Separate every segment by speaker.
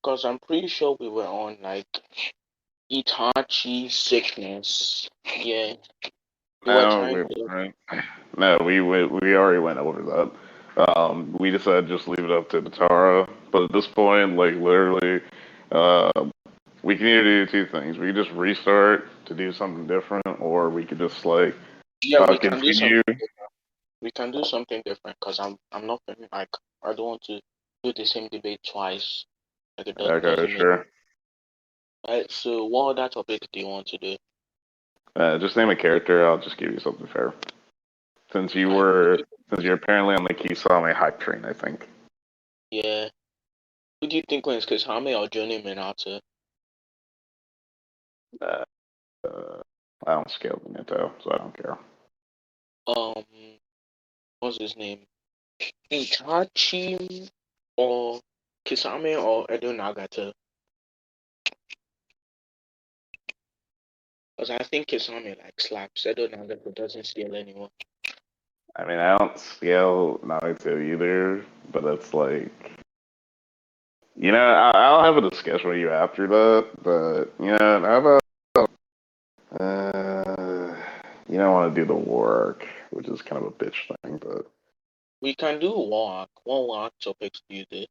Speaker 1: Because I'm pretty sure we were on like Itachi sickness. Yeah, we were
Speaker 2: No,
Speaker 1: trying
Speaker 2: we
Speaker 1: to.
Speaker 2: weren't. No, we already went over that. We decided just leave it up to Natara. But at this point, like literally, uh, we can either do two things. We could just restart to do something different, or we could just like
Speaker 1: Yeah, we can do
Speaker 2: continue.
Speaker 1: something. We can do something different. Because I'm not feeling like I don't want to do the same debate twice. Like
Speaker 2: Okay,
Speaker 1: doesn't make.
Speaker 2: sure.
Speaker 1: Right. So what other topic do you want to do?
Speaker 2: Just name a character. I'll just give you something fair. Since you
Speaker 1: Like,
Speaker 2: were, since you're apparently on the Kisame hype train, I think.
Speaker 1: yeah. Who do you think wins? Kisame or Johnny Minato?
Speaker 2: Uh, I don't scale the Nito, so I don't care.
Speaker 1: Um, what's his name? Itachi or Kisame or Edo Nagata? Because I think Kisame like slaps. Edo Nagata doesn't steal anyone.
Speaker 2: I mean, I don't scale Naruto either, but it's like, I'll have a discussion with you after that. But how about you don't want to do the work, which is kind of a bitch thing. But
Speaker 1: We can do walk. What walk topics do you do?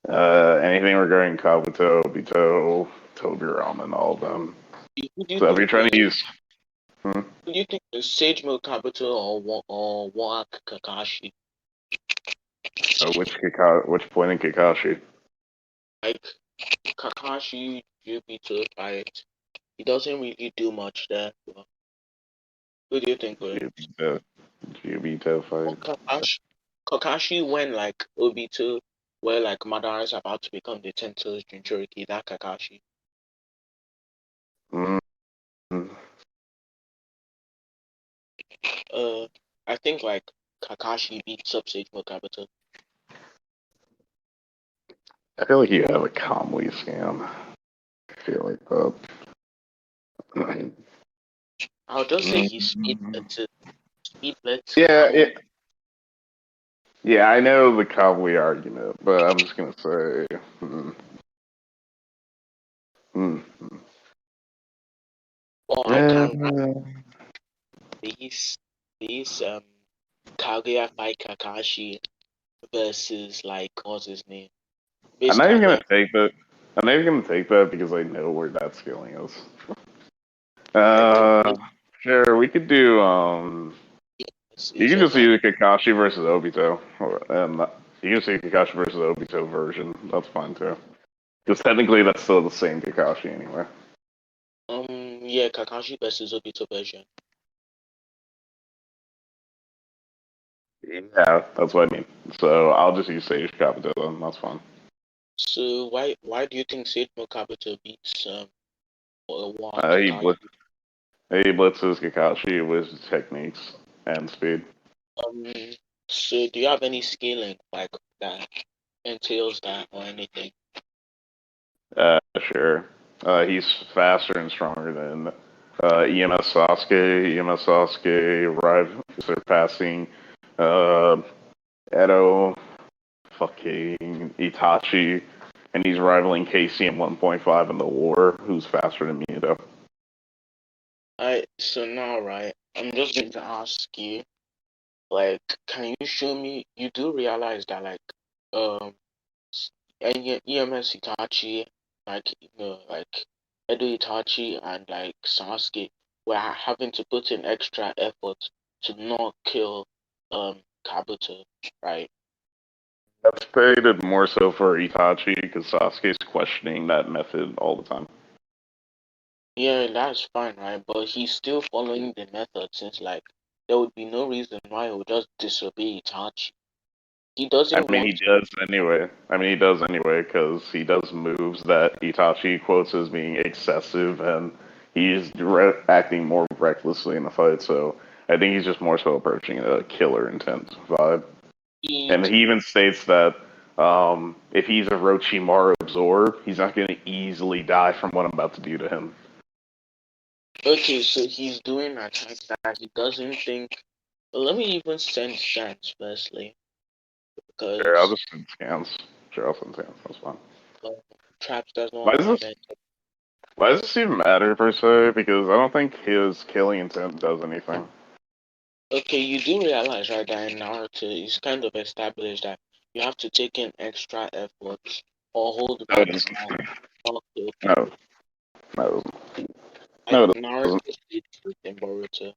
Speaker 2: anything regarding Kabuto, Obito, Tobirama, and all of them.
Speaker 1: Who do you
Speaker 2: So if you're
Speaker 1: think
Speaker 2: trying to
Speaker 1: wins?
Speaker 2: use, hmm,
Speaker 1: Who do you think is Sage Mode Kabuto or walk Kakashi?
Speaker 2: which point in Kakashi?
Speaker 1: Like Kakashi, Jupiter fight. He doesn't really do much there. But who do you think wins?
Speaker 2: Gyubito, Gyubito
Speaker 1: Or
Speaker 2: fight.
Speaker 1: Kakashi when like Obito, where like Madara is about to become the Tento's Jinchuriki, that Kakashi.
Speaker 2: Mm,
Speaker 1: Uh, I think like Kakashi beats up Sage Kabuto.
Speaker 2: I feel like you have a Kamui scam. I feel like that.
Speaker 1: I'll just say he's
Speaker 2: Mm,
Speaker 1: speed blitz
Speaker 2: yeah,
Speaker 1: Kamui.
Speaker 2: yeah, I know the Kamui argument, but I'm just gonna say, mm.
Speaker 1: Or I can write
Speaker 2: Uh,
Speaker 1: these Kaguya fight Kakashi versus like what's his name?
Speaker 2: I'm
Speaker 1: Base
Speaker 2: not even gonna
Speaker 1: Kaguya.
Speaker 2: take that. I'm not even gonna take that because I know where that scaling is.
Speaker 1: I think
Speaker 2: Uh, sure, we could do. You
Speaker 1: is
Speaker 2: can
Speaker 1: your
Speaker 2: just
Speaker 1: turn.
Speaker 2: use Kakashi versus Obito, and you can say Kakashi versus Obito version. That's fine too, because technically that's still the same Kakashi anyway.
Speaker 1: Yeah, Kakashi versus Obito version.
Speaker 2: Yeah, that's what I mean. So I'll just use Sage Kabuto then. That's fine.
Speaker 1: So why do you think Sage Kabuto beats War
Speaker 2: Uh, he blitz,
Speaker 1: Kakashi?
Speaker 2: he blitzes Kakashi with his techniques and speed.
Speaker 1: Um, so do you have any scaling like that entails that or anything?
Speaker 2: Sure. He's faster and stronger than EMS Sasuke. EMS Sasuke surpassing uh, Edo, fucking Itachi, and he's rivaling KCM 1.5 in the war, who's faster than Mito.
Speaker 1: Alright, so now right, I'm just going to ask you, like, can you show me? You do realize that um, EMS Itachi, like Edo Itachi and like Sasuke, were having to put in extra effort to not kill Kabuto, right?
Speaker 2: That's faded more so for Itachi because Sasuke's questioning that method all the time.
Speaker 1: Yeah, that's fine, right? But he's still following the method since like there would be no reason why he would just disobey Itachi. He
Speaker 2: I
Speaker 1: doesn't
Speaker 2: mean, he
Speaker 1: want to.
Speaker 2: does anyway. Because he does moves that Itachi quotes as being excessive, and he's acting more recklessly in the fight. So I think he's just more so approaching a killer intent vibe. And
Speaker 1: It,
Speaker 2: he even states that if he's a Orochimaru absorb, he's not going to easily die from what I'm about to do to him.
Speaker 1: okay, so he's doing attacks that he doesn't think. Let me even send scans firstly,
Speaker 2: Sure, I'll
Speaker 1: because
Speaker 2: just send scans. Sure, I'll send Sans. That's fine.
Speaker 1: Traps does
Speaker 2: Why
Speaker 1: not
Speaker 2: does
Speaker 1: have
Speaker 2: this?
Speaker 1: it.
Speaker 2: Why does this even matter per se? Because I don't think his killing intent does anything.
Speaker 1: Okay, you do realize, right, that in Naruto, it's kind of established that you have to take in extra efforts or hold
Speaker 2: No, it
Speaker 1: back
Speaker 2: doesn't.
Speaker 1: not kill
Speaker 2: No,
Speaker 1: people.
Speaker 2: no, it doesn't.
Speaker 1: Like
Speaker 2: No, it
Speaker 1: Naruto
Speaker 2: doesn't.
Speaker 1: did it in Boruto.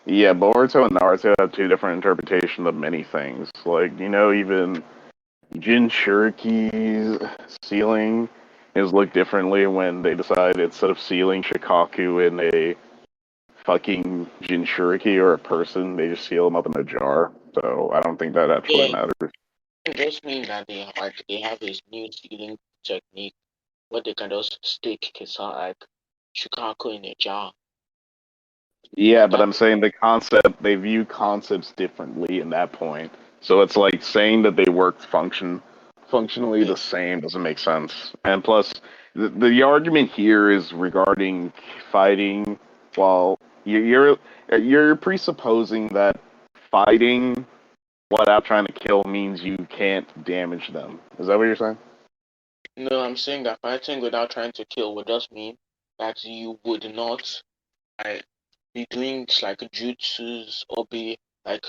Speaker 2: Yeah, Boruto and Naruto have two different interpretations of many things. Like, even Jinchuriki's sealing is looked differently when they decide instead of sealing Shikaku in a fucking Jinchuriki or a person, they just seal them up in a jar. So I don't think that actually
Speaker 1: Yeah,
Speaker 2: matters.
Speaker 1: it just means that they have this new sealing technique where they can just stick like Shukaku in a jar.
Speaker 2: Yeah,
Speaker 1: And
Speaker 2: but
Speaker 1: that
Speaker 2: I'm saying the concept, they view concepts differently in that point. So it's like saying that they work functionally
Speaker 1: yeah,
Speaker 2: the same doesn't make sense. And plus, the argument here is regarding fighting. While you're presupposing that fighting without trying to kill means you can't damage them. Is that what you're saying?
Speaker 1: no, I'm saying that fighting without trying to kill would just mean that you would not like be doing like jutsus or be like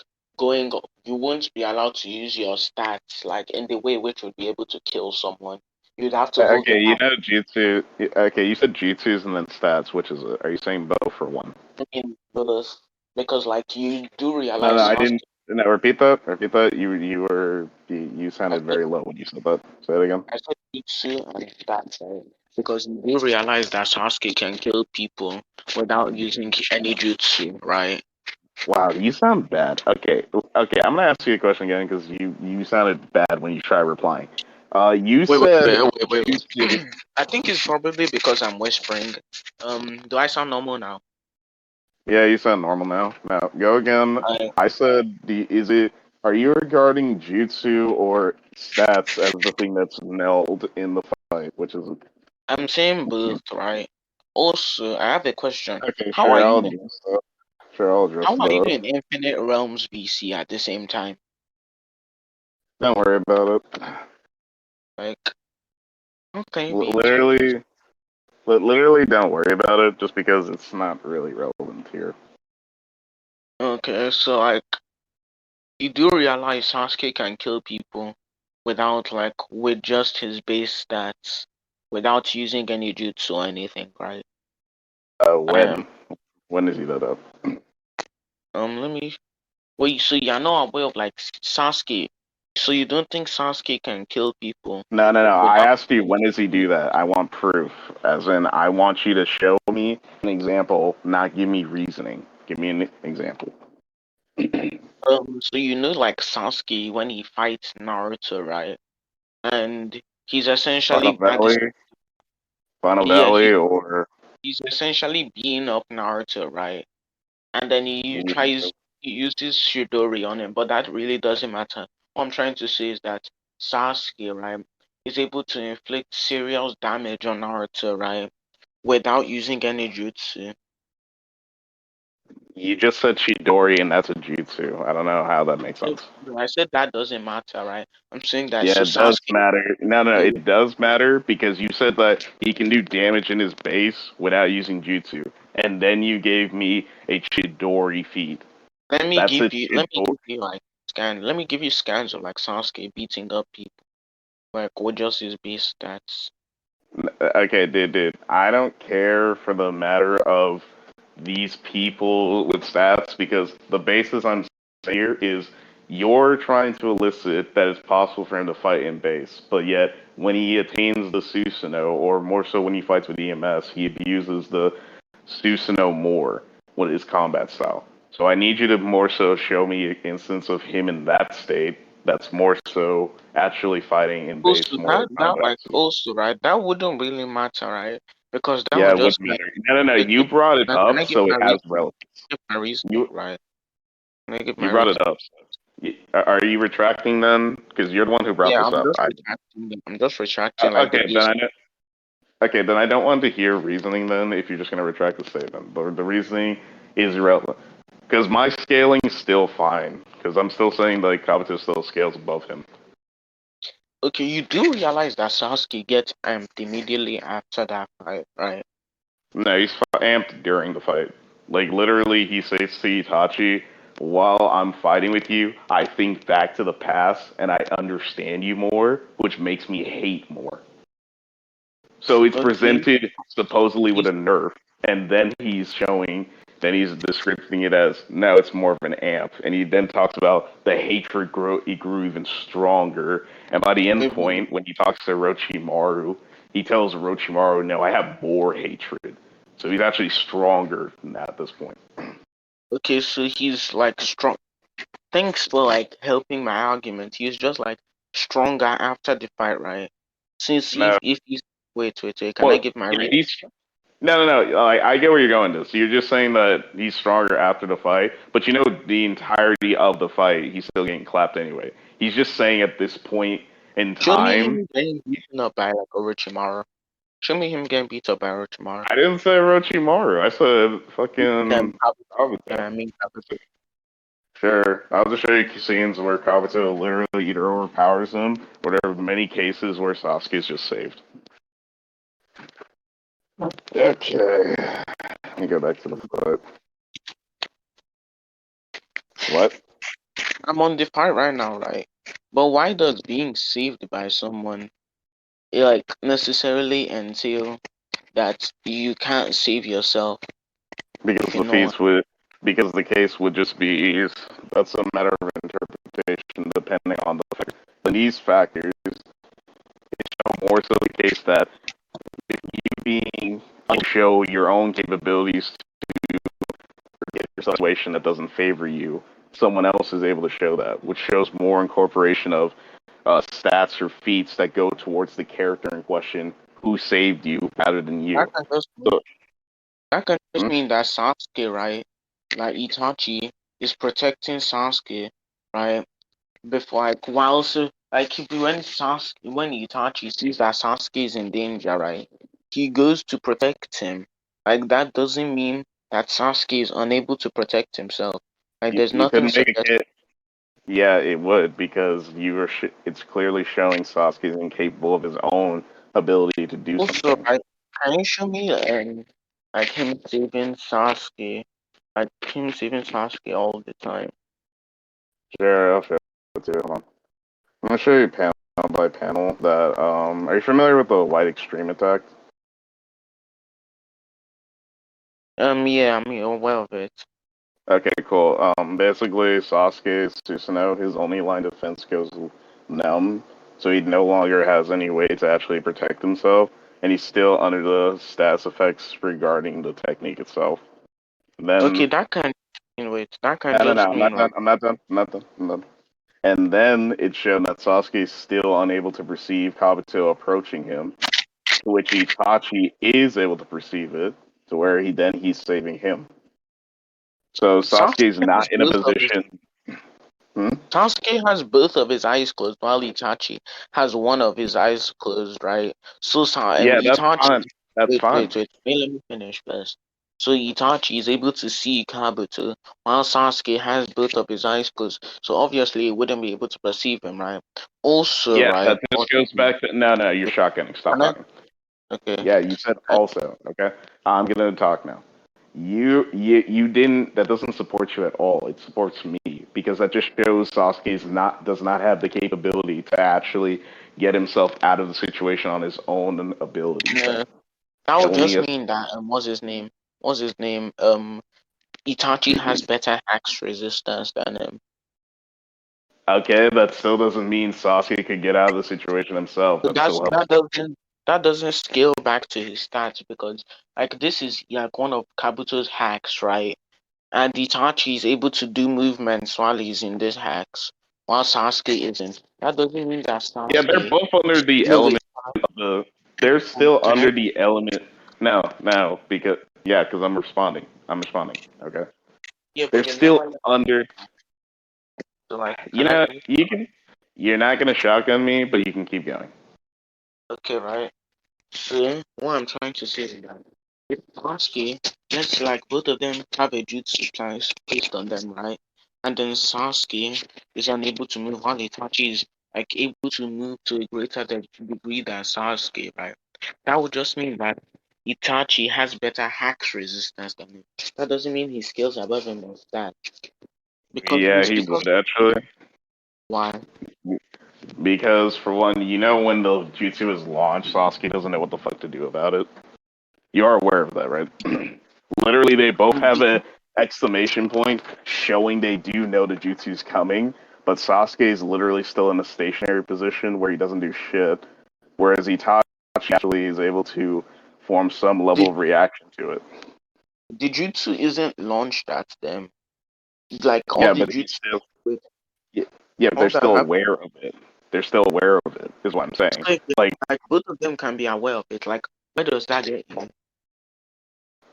Speaker 1: you won't be allowed to use your stats like in the way which would be able to kill someone. You'd have to hold
Speaker 2: Okay,
Speaker 1: back
Speaker 2: jutsu. Okay, you said jutsus and then stats. Which is it? Are you saying both or one?
Speaker 1: in both because like you do
Speaker 2: No, no,
Speaker 1: realize
Speaker 2: I
Speaker 1: Sasuke.
Speaker 2: didn't. No, repeat that. Repeat that. You
Speaker 1: I
Speaker 2: sounded
Speaker 1: said
Speaker 2: very low when you said that. Say it again.
Speaker 1: I said jutsu and stats, right? Because you do realize that Sasuke can kill people without using any jutsu, right?
Speaker 2: Wow, you sound bad. Okay, okay. I'm gonna ask you a question again because you sounded bad when you tried replying. You said jutsu.
Speaker 1: Wait. I think it's probably because I'm whispering. Do I sound normal now?
Speaker 2: Yeah, you sound normal now. Now go again.
Speaker 1: I
Speaker 2: I said the is it? Are you regarding jutsu or stats as the thing that's nailed in the fight? Which is
Speaker 1: I'm saying both, right? Also, I have a question.
Speaker 2: okay.
Speaker 1: How are
Speaker 2: Sure, I'll
Speaker 1: you?
Speaker 2: address that. Sure, I'll address
Speaker 1: How are you
Speaker 2: that.
Speaker 1: in Infinite Realms BC at the same time?
Speaker 2: Don't worry about it.
Speaker 1: Like, okay, being
Speaker 2: Literally, literally, don't worry about it. Just because it's not really relevant here.
Speaker 1: okay. So like, you do realize Sasuke can kill people without with just his base stats, without using any jutsu or anything, right? Um,
Speaker 2: When is he that up?
Speaker 1: let me. Wait, so you're not aware of Sasuke? So you don't think Sasuke can kill people
Speaker 2: No, no, no. I
Speaker 1: without?
Speaker 2: asked you when does he do that? I want proof. As in, I want you to show me an example, not give me reasoning. Give me an example.
Speaker 1: So you know, like Sasuke when he fights Naruto, right? And he's
Speaker 2: Final
Speaker 1: essentially at this,
Speaker 2: Valley, Final
Speaker 1: yeah,
Speaker 2: Valley, or
Speaker 1: he's essentially beating up Naruto, right? And then he uses Shidori on him, but that really doesn't matter. What I'm trying to say is that Sasuke, right, is able to inflict serious damage on Naruto, right, without using any jutsu.
Speaker 2: you just said Chidori, and that's a jutsu. I don't know how that makes sense.
Speaker 1: I said that doesn't matter, right? I'm saying that
Speaker 2: Yeah,
Speaker 1: so
Speaker 2: it does
Speaker 1: Sasuke,
Speaker 2: matter. No, no, it does matter because you said that he can do damage in his base without using jutsu, and then you gave me a Chidori feat. That's a
Speaker 1: let me
Speaker 2: Chidori.
Speaker 1: give you let me give you scans of like Sasuke beating up people like with just his base stats.
Speaker 2: Okay, dude. I don't care for the matter of these people with stats because the basis I'm saying here is you're trying to elicit that it's possible for him to fight in base, but yet when he attains the Susanoo, or more so when he fights with EMS, he abuses the Susanoo more with his combat style. So I need you to more so show me an instance of him in that state that's more so actually fighting in base
Speaker 1: Also,
Speaker 2: more than
Speaker 1: that
Speaker 2: combat.
Speaker 1: also right, that wouldn't really matter, right? Because that
Speaker 2: Yeah,
Speaker 1: would
Speaker 2: it wouldn't
Speaker 1: just mean
Speaker 2: matter. No, no, no.
Speaker 1: wait,
Speaker 2: You brought it
Speaker 1: can
Speaker 2: up,
Speaker 1: I give
Speaker 2: so
Speaker 1: my
Speaker 2: it has
Speaker 1: reason?
Speaker 2: relevance.
Speaker 1: Give my reasoning,
Speaker 2: You
Speaker 1: right? Can I give
Speaker 2: you
Speaker 1: my
Speaker 2: brought it
Speaker 1: reason?
Speaker 2: up. Are you retracting then? Because you're the one who brought
Speaker 1: Yeah,
Speaker 2: this up.
Speaker 1: I'm just retracting like the
Speaker 2: Okay, then
Speaker 1: base.
Speaker 2: I don't want to hear reasoning then. If you're just gonna retract the statement, the reasoning is irrelevant. Because my scaling is still fine. Because I'm still saying like Kabuto still scales above him.
Speaker 1: Okay, you do realize that Sasuke gets amped immediately after that fight, right?
Speaker 2: No, he's amped during the fight. Like literally, he says to Itachi, "While I'm fighting with you, I think back to the past and I understand you more, which makes me hate more." So it's
Speaker 1: Okay,
Speaker 2: presented supposedly with
Speaker 1: he's
Speaker 2: a nerf, and then he's describing it as now it's more of an amp, and he then talks about the hatred it grew even stronger, and by the end
Speaker 1: maybe
Speaker 2: point, when he talks to Orochimaru, he tells Orochimaru, "No, I have more hatred." So he's actually stronger than that at this point.
Speaker 1: okay, so he's like strong. Thanks for like helping my argument. He's just like stronger after the fight, right? Since
Speaker 2: No,
Speaker 1: if he's wait, can I
Speaker 2: well,
Speaker 1: give my
Speaker 2: yeah,
Speaker 1: reason?
Speaker 2: no. I get where you're going. To. So you're just saying that he's stronger after the fight, but you know the entirety of the fight, he's still getting clapped anyway. He's just saying at this point in
Speaker 1: Show me
Speaker 2: time.
Speaker 1: him getting beaten up by like Orochimaru. Show me him getting beat up by Orochimaru.
Speaker 2: I didn't say Orochimaru. I said
Speaker 1: Then
Speaker 2: fucking
Speaker 1: Yeah,
Speaker 2: Kabuto.
Speaker 1: I mean Kabuto.
Speaker 2: Sure, I'll just show you scenes where Kabuto literally either overpowers him, or there are many cases where Sasuke's just saved. Okay, let me go back to the fight. What?
Speaker 1: I'm on the fight right now, right? But why does being saved by someone like necessarily entail that you can't save yourself?
Speaker 2: Because
Speaker 1: If you
Speaker 2: the
Speaker 1: know what.
Speaker 2: fees would, because the case would just be that's a matter of interpretation depending on the factors. And these factors show more so the case that if you being show your own capabilities to get yourself a situation that doesn't favor you, someone else is able to show that, which shows more incorporation of stats or feats that go towards the character in question who saved you rather than
Speaker 1: That
Speaker 2: you.
Speaker 1: can just
Speaker 2: So,
Speaker 1: that can just
Speaker 2: hmm?
Speaker 1: mean that Sasuke, right? Like Itachi is protecting Sasuke, right? Before like whilst like if when Itachi sees that Sasuke is in danger, right? He goes to protect him. Like that doesn't mean that Sasuke is unable to protect himself. Like there's
Speaker 2: You
Speaker 1: nothing
Speaker 2: couldn't make a
Speaker 1: suggesting.
Speaker 2: kid. Yeah, it would because it's clearly showing Sasuke is incapable of his own ability to do
Speaker 1: Also,
Speaker 2: something.
Speaker 1: right? Can you show me like him saving Sasuke, like him saving Sasuke all the time?
Speaker 2: Sure, I'll show it to you. Hold on. I'm gonna show you panel by panel that are you familiar with the white extreme attack?
Speaker 1: Yeah, I'm aware of it.
Speaker 2: Okay, cool. Basically, Sasuke Susanoo, his only line of defense goes numb, so he no longer has any way to actually protect himself, and he's still under the status effects regarding the technique itself.
Speaker 1: Okay,
Speaker 2: Then,
Speaker 1: that can wait. That can
Speaker 2: no,
Speaker 1: just
Speaker 2: I'm
Speaker 1: mean
Speaker 2: not done.
Speaker 1: right.
Speaker 2: I'm not done. I'm not done. I'm done. And then it's shown that Sasuke is still unable to perceive Kabuto approaching him, to which Itachi is able to perceive it, to where he's saving him. So Sasuke is
Speaker 1: Sasuke has
Speaker 2: not in a
Speaker 1: both of his
Speaker 2: position. Hmm?
Speaker 1: Sasuke has both of his eyes closed, while Itachi has one of his eyes closed, right? So
Speaker 2: Yeah, that's
Speaker 1: Itachi,
Speaker 2: fine. That's
Speaker 1: wait,
Speaker 2: fine.
Speaker 1: wait, wait, wait, let me finish first. So Itachi is able to see Kabuto, while Sasuke has both of his eyes closed. So obviously, he wouldn't be able to perceive him, right? Also,
Speaker 2: Yeah,
Speaker 1: right?
Speaker 2: that just goes back to no. You're shotgunning. Stop
Speaker 1: Can I?
Speaker 2: talking.
Speaker 1: Okay.
Speaker 2: Yeah, you said also. Okay, I'm gonna talk now. You didn't. That doesn't support you at all. It supports me because that just shows Sasuke does not have the capability to actually get himself out of the situation on his own ability.
Speaker 1: Yeah. That would
Speaker 2: Only
Speaker 1: just
Speaker 2: a
Speaker 1: mean that what's his name? What's his name? Itachi has better hacks resistance than him.
Speaker 2: okay. That still doesn't mean Sasuke could get out of the situation himself.
Speaker 1: But
Speaker 2: That still helps.
Speaker 1: that doesn't scale back to his stats because like this is like one of Kabuto's hacks, right? And Itachi is able to do movements while he's in these hacks, while Sasuke isn't. That doesn't mean that
Speaker 2: Yeah, they're
Speaker 1: Sasuke
Speaker 2: both under the
Speaker 1: will be
Speaker 2: element of the. They're still
Speaker 1: can I
Speaker 2: under the element. No, because yeah, because I'm responding. I'm responding. Okay,
Speaker 1: yeah,
Speaker 2: they're
Speaker 1: but you never
Speaker 2: still
Speaker 1: let
Speaker 2: under.
Speaker 1: so like
Speaker 2: You
Speaker 1: can I
Speaker 2: know,
Speaker 1: finish?
Speaker 2: you can. You're not gonna shotgun me, but you can keep going.
Speaker 1: Okay, right. So what I'm trying to say is that if Sasuke, let's like both of them have a jutsu placed on them, right? And then Sasuke is unable to move while Itachi is like able to move to a greater degree than Sasuke, right? That would just mean that Itachi has better hacks resistance than him. That doesn't mean his skills are above him or that. Because
Speaker 2: Yeah,
Speaker 1: it's
Speaker 2: he
Speaker 1: because
Speaker 2: would actually.
Speaker 1: why?
Speaker 2: Because for one, when the jutsu is launched, Sasuke doesn't know what the fuck to do about it. You are aware of that, right? Literally, they both have a exclamation point showing they do know the jutsu's coming, but Sasuke is literally still in a stationary position where he doesn't do shit, whereas Itachi actually is able to form some level
Speaker 1: The,
Speaker 2: of reaction to it.
Speaker 1: the jutsu isn't launched at them. Like all
Speaker 2: Yeah,
Speaker 1: the
Speaker 2: but he's
Speaker 1: jutsu
Speaker 2: still
Speaker 1: with
Speaker 2: yeah, yeah, but
Speaker 1: all
Speaker 2: they're
Speaker 1: that
Speaker 2: still
Speaker 1: happens.
Speaker 2: aware of it. They're still aware of it, is what I'm saying. Like,
Speaker 1: Like both of them can be aware of it. Like where does that get you?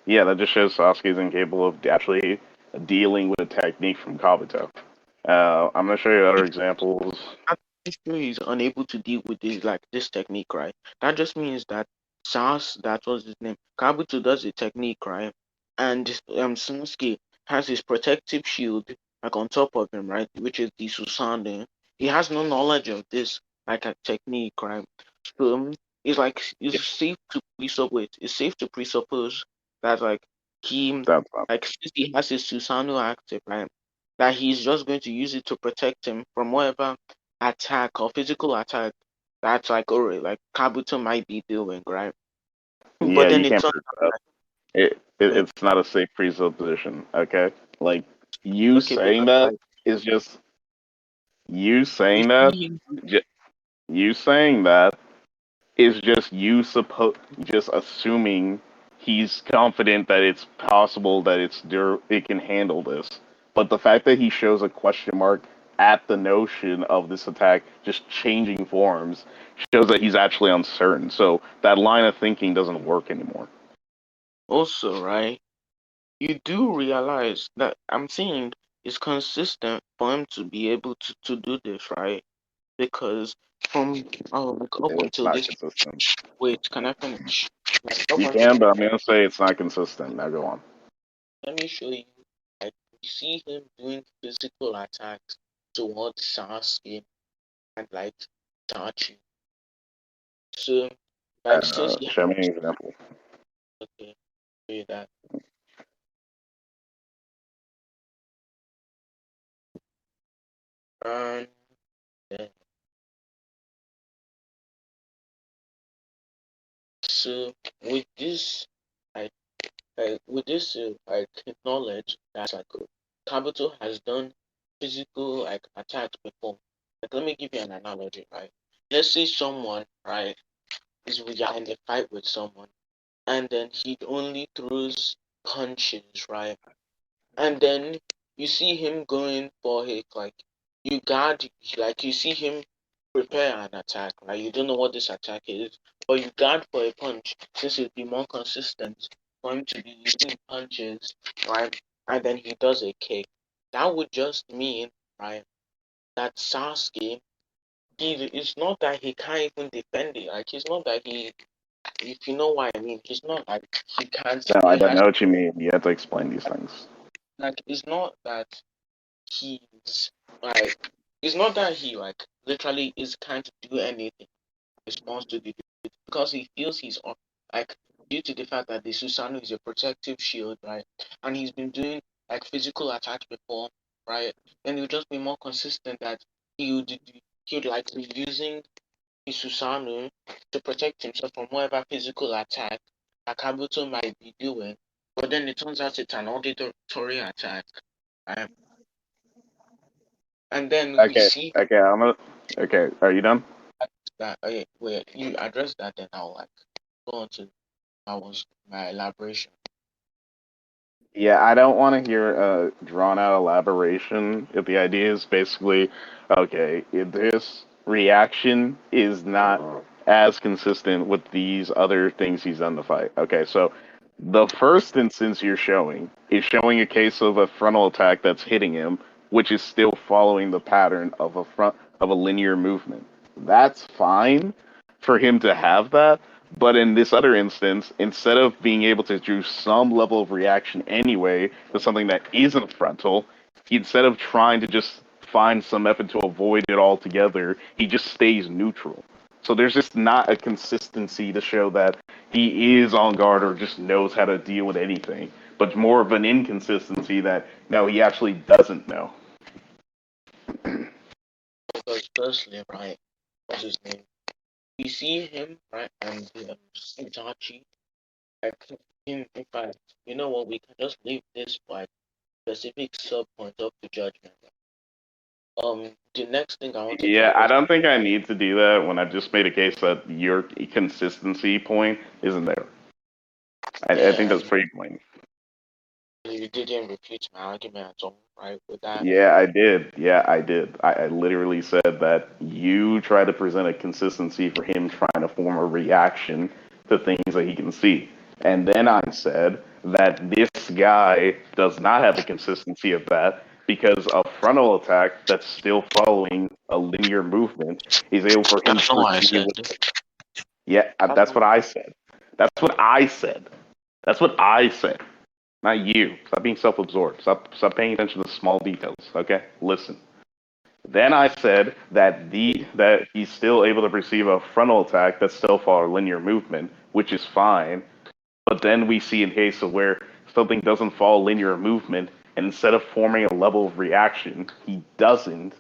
Speaker 2: yeah, that just shows Sasuke is incapable of actually dealing with a technique from Kabuto. I'm gonna show you other examples.
Speaker 1: I'm sure he's unable to deal with this technique, right? That just means that that was his name. Kabuto does the technique, right? And Sasuke has his protective shield like on top of him, right? Which is the Susanoo. He has no knowledge of this like a technique, right? So
Speaker 2: Yeah,
Speaker 1: it's safe to presuppose that like he
Speaker 2: that's fine.
Speaker 1: since he has his Susanoo active, right? That he's just going to use it to protect him from whatever attack or physical attack that's like Kabuto might be doing, right? But
Speaker 2: Yeah,
Speaker 1: then
Speaker 2: you
Speaker 1: it
Speaker 2: can't
Speaker 1: turns
Speaker 2: prove
Speaker 1: out
Speaker 2: that. It, it
Speaker 1: that
Speaker 2: it's not a safe presupposition. Okay, like you
Speaker 1: okay,
Speaker 2: saying
Speaker 1: because
Speaker 2: that
Speaker 1: like
Speaker 2: is just you
Speaker 1: you
Speaker 2: saying that.
Speaker 1: see him
Speaker 2: Ju- you saying that is just just assuming he's confident that it's possible that it can handle this. But the fact that he shows a question mark at the notion of this attack just changing forms shows that he's actually uncertain. So that line of thinking doesn't work anymore.
Speaker 1: also, right? You do realize that I'm saying it's consistent for him to be able to do this, right? Because from like up
Speaker 2: It's
Speaker 1: until
Speaker 2: not
Speaker 1: this
Speaker 2: consistent.
Speaker 1: wait, can I finish? Like up
Speaker 2: You
Speaker 1: until
Speaker 2: can, but I'm gonna say it's not consistent. Now go on.
Speaker 1: let me show you. Like you see him doing physical attacks towards Sasuke and like Itachi. So like since he
Speaker 2: Show me an example.
Speaker 1: okay, show you that. And then so with this like with this like knowledge that like Kabuto has done physical like attacks before. Like let me give you an analogy, right? Let's say someone, right, is you're in a fight with someone and then he only throws punches, right? And then you see him going for his like you guard like you see him prepare an attack, right? You don't know what this attack is, but you guard for a punch since it'd be more consistent for him to be using punches, right? And then he does a kick. That would just mean, right, that Sasuke, it's not that he can't even defend it. Like it's not that he, if you know what I mean, it's not like he can't.
Speaker 2: No, I
Speaker 1: He
Speaker 2: don't
Speaker 1: has
Speaker 2: know what you mean. You have to explain these things.
Speaker 1: like it's not that he's like it's not that he like literally is can't do anything in response to the because he feels he's on like due to the fact that the Susanoo is a protective shield, right? And he's been doing like physical attacks before, right? Then he'll just be more consistent that he would like be using the Susanoo to protect himself from whatever physical attack that Kabuto might be doing. But then it turns out it's an auditory attack. Right? And then we
Speaker 2: Okay,
Speaker 1: see
Speaker 2: okay, okay. Are you done?
Speaker 1: that okay, wait, you address that, then I'll like go on to my elaboration.
Speaker 2: Yeah, I don't want to hear a drawn out elaboration. If the idea is basically, okay, if this reaction is not as consistent with these other things he's done to fight. Okay, so the first instance you're showing is showing a case of a frontal attack that's hitting him, which is still following the pattern of a linear movement. That's fine for him to have that, but in this other instance, instead of being able to do some level of reaction anyway to something that isn't frontal, instead of trying to just finds some effort to avoid it altogether. He just stays neutral. So there's just not a consistency to show that he is on guard or just knows how to deal with anything, but more of an inconsistency that no, he actually doesn't know.
Speaker 1: Because firstly, right, what's his name? We see him, right, and Itachi. Like, in fact, you know what? We can just leave this like specific sub point up to judgment. The next thing I wanted to
Speaker 2: Yeah, I
Speaker 1: ask,
Speaker 2: don't think I need to do that when I've just made a case that your consistency point isn't there. I think
Speaker 1: yeah,
Speaker 2: that's pretty plain.
Speaker 1: you didn't refute my argument at all, right? With that,
Speaker 2: Yeah, I did. Yeah, I did. I literally said that you try to present a consistency for him trying to form a reaction to things that he can see. And then I said that this guy does not have the consistency of that because a frontal attack that's still following a linear movement is able for him to
Speaker 1: that's not what I
Speaker 2: perceive.
Speaker 1: said.
Speaker 2: Yeah,
Speaker 1: That's
Speaker 2: that's
Speaker 1: not.
Speaker 2: what I said. That's what I said. That's what I said. Not you. Stop being self-absorbed. Stop paying attention to small details. Okay, listen. Then I said that he's still able to perceive a frontal attack that's still for a linear movement, which is fine. But then we see in case of where something doesn't follow linear movement, and instead of forming a level of reaction, he doesn't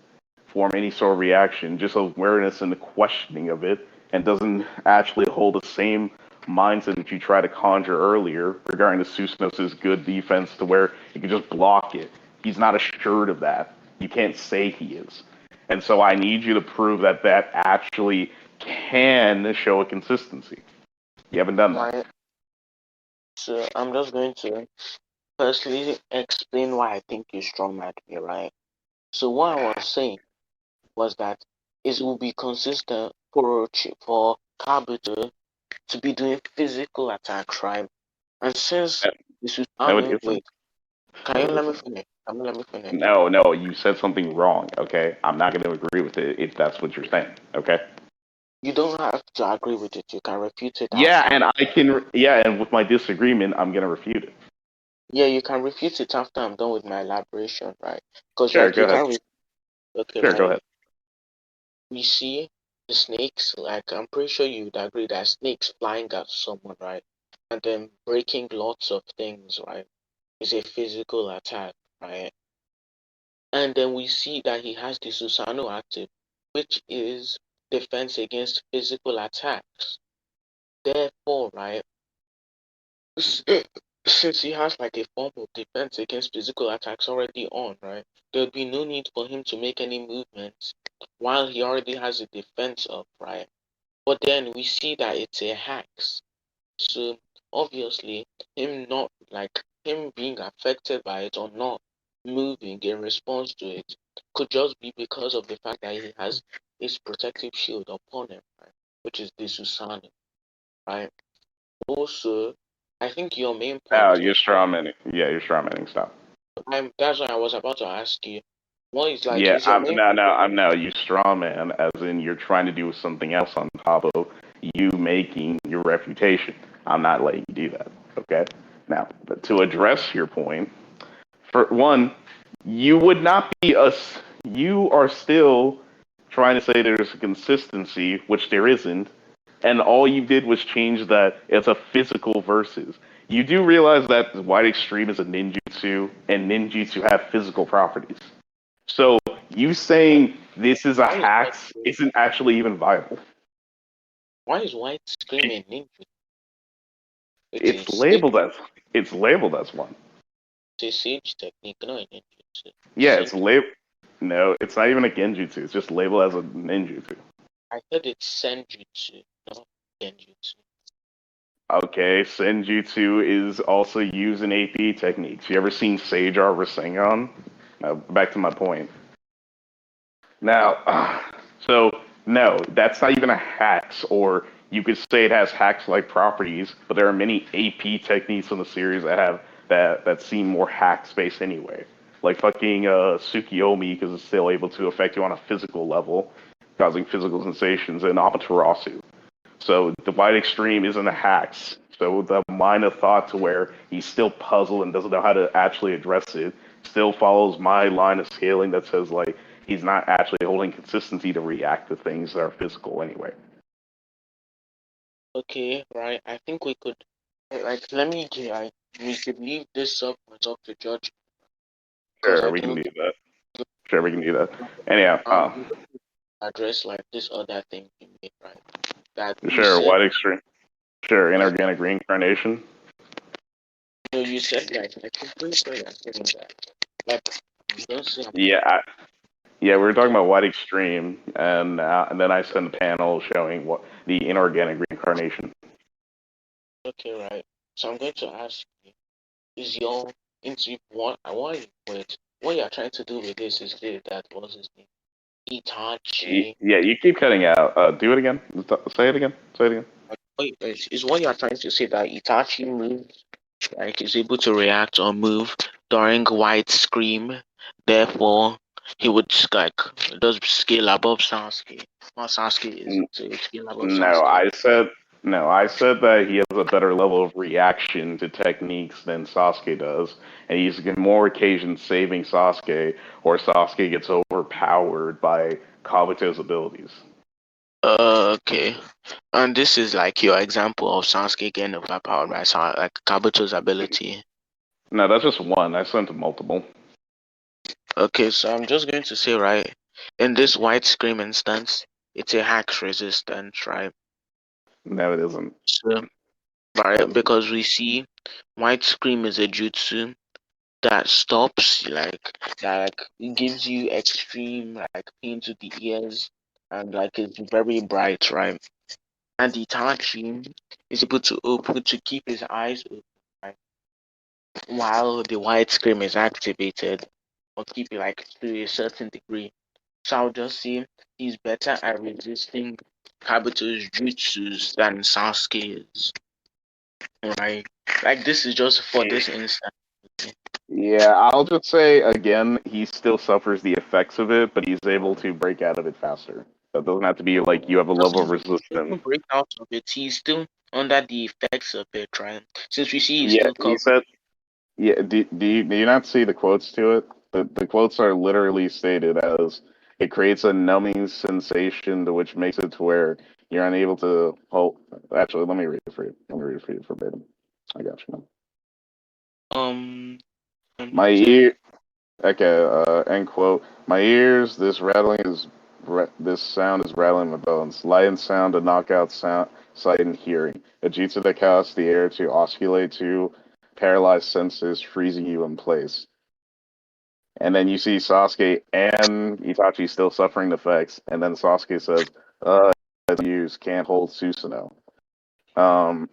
Speaker 2: form any sort of reaction, just awareness and the questioning of it, and doesn't actually hold the same mindset that you tried to conjure earlier regarding the Susanos' good defense to where he could just block it. He's not assured of that. You can't say he is. And so I need you to prove that that actually can show a consistency. You haven't done that.
Speaker 1: Right. So I'm just going to firstly explain why I think you strong at me, right? So what I was saying was that it will be consistent for Kabuto to be doing physical attacks, right? And since this is
Speaker 2: No, it
Speaker 1: wait,
Speaker 2: isn't.
Speaker 1: can
Speaker 2: No,
Speaker 1: you
Speaker 2: it
Speaker 1: let me
Speaker 2: isn't.
Speaker 1: finish? Can you let me finish?
Speaker 2: No, you said something wrong, okay? I'm not going to agree with it if that's what you're saying, okay?
Speaker 1: You don't have to agree with it. You can refute it
Speaker 2: Yeah,
Speaker 1: after.
Speaker 2: and I can, yeah, and with my disagreement, I'm going to refute it.
Speaker 1: Yeah, you can refute it after I'm done with my elaboration, right? Because
Speaker 2: Sure,
Speaker 1: like
Speaker 2: go
Speaker 1: you
Speaker 2: ahead.
Speaker 1: can't. Okay,
Speaker 2: Sure, go
Speaker 1: right.
Speaker 2: ahead.
Speaker 1: We see the snakes. Like I'm pretty sure you'd agree that snakes flying at someone, right, and then breaking lots of things, right, is a physical attack, right? And then we see that he has the Susanoo active, which is defense against physical attacks. Therefore, right, since he has like a form of defense against physical attacks already on, right, there'd be no need for him to make any movements while he already has a defense up, right? But then we see that it's a hex. So obviously, him being affected by it or not moving in response to it could just be because of the fact that he has his protective shield upon him, right? Which is the Susanoo, right? Also, I think your main
Speaker 2: No,
Speaker 1: point
Speaker 2: you're
Speaker 1: was
Speaker 2: strawmanning. Yeah, you're strawmanning. Stop.
Speaker 1: that's what I was about to ask you. What is like
Speaker 2: Yeah,
Speaker 1: is your main
Speaker 2: I'm no, you strawman, as in you're trying to do something else on top of you making your reputation. I'm not letting you do that, okay? Now, but to address your point, for one, you would not be us. You are still trying to say there's a consistency, which there isn't, and all you did was change that it's a physical versus. You do realize that White Extreme is a ninjutsu, and ninjutsu have physical properties. So you saying this is a
Speaker 1: why is white
Speaker 2: hacks isn't actually even viable.
Speaker 1: why is white screaming ninja? It's a
Speaker 2: It's
Speaker 1: sage,
Speaker 2: labeled as it's labeled as one.
Speaker 1: it's a sage technique, not a ninjutsu.
Speaker 2: Yeah, it's
Speaker 1: Senjutsu.
Speaker 2: labeled. No, it's not even a genjutsu. It's just labeled as a ninjutsu.
Speaker 1: I thought it's senjutsu, not genjutsu.
Speaker 2: Okay, Senjutsu is also used in AP techniques. You ever seen Sage Art Rasengan? Now, back to my point.
Speaker 1: Huh?
Speaker 2: Now, so no, that's not even a hacks, or you could say it has hacks-like properties, but there are many AP techniques in the series that have that seem more hacks-based anyway. Like fucking Tsukiyomi, because it's still able to affect you on a physical level, causing physical sensations, and Amaterasu. So the White Extreme isn't a hacks. So the mind of thought to where he's still puzzled and doesn't know how to actually address it still follows my line of scaling that says like he's not actually holding consistency to react to things that are physical anyway.
Speaker 1: Okay, right. I think we could, like, let me, we could leave this up to judge because
Speaker 2: Sure,
Speaker 1: I
Speaker 2: we can
Speaker 1: don't
Speaker 2: do that. Sure, we can do that. Anyhow,
Speaker 1: address like this other thing you made, right? That you
Speaker 2: sure,
Speaker 1: said,
Speaker 2: white extreme. Sure,
Speaker 1: like,
Speaker 2: inorganic reincarnation.
Speaker 1: you said, like, I think pretty sure you're saying that. Like, you don't say I'm
Speaker 2: Yeah, yeah, we were talking about white extreme, and then I sent a panel showing what the inorganic reincarnation.
Speaker 1: okay, right? So I'm going to ask you, is your into what you're trying to do with this is that what's his name? Itachi.
Speaker 2: Yeah, you keep cutting out. Do it again. Say it again. Say it again.
Speaker 1: Is what you're trying to say that Itachi moves, like is able to react or move during White Scream, therefore he would like does scale above Sasuke. Not Sasuke is to scale above
Speaker 2: No,
Speaker 1: Sasuke.
Speaker 2: I said that he has a better level of reaction to techniques than Sasuke does, and he's on more occasions saving Sasuke, or Sasuke gets overpowered by Kabuto's abilities.
Speaker 1: Okay. And this is like your example of Sasuke getting overpowered by like Kabuto's ability.
Speaker 2: No, that's just one. I sent multiple.
Speaker 1: Okay, so I'm just going to say, right, in this White Scream instance, it's a hacks resistance, right?
Speaker 2: No, it isn't.
Speaker 1: So,
Speaker 2: No,
Speaker 1: right,
Speaker 2: it isn't.
Speaker 1: because we see White Scream is a jutsu that stops, that like gives you extreme like pain to the ears, and like it's very bright, right? And Itachi is able to open to keep his eyes open, right? While the White Scream is activated, or keep it like to a certain degree. So I'll just say he's better at resisting Kabuto's jutsus than Sasuke is. Right? Like this is just for this instance.
Speaker 2: Yeah, I'll just say again, he still suffers the effects of it, but he's able to break out of it faster. That doesn't have to be like you have a level of resistance.
Speaker 1: Doesn't break out of it. He's still under the effects of it, right? Since we see he's
Speaker 2: Yeah,
Speaker 1: still
Speaker 2: he
Speaker 1: covered.
Speaker 2: said. Yeah, do you not see the quotes to it? The quotes are literally stated as it creates a numbing sensation to which makes it to where you're unable to hold. Actually, let me read it for you. Let me read it for you verbatim. I got you.
Speaker 1: Um,
Speaker 2: My ear. Okay. End quote. My ears. This sound is rattling my bones. Light and sound, a knockout sound, sight and hearing. A jutsu that casts the air to oscillate to paralyze senses, freezing you in place. And then you see Sasuke and Itachi still suffering the effects, and then Sasuke says, use can't hold Susanoo. Um,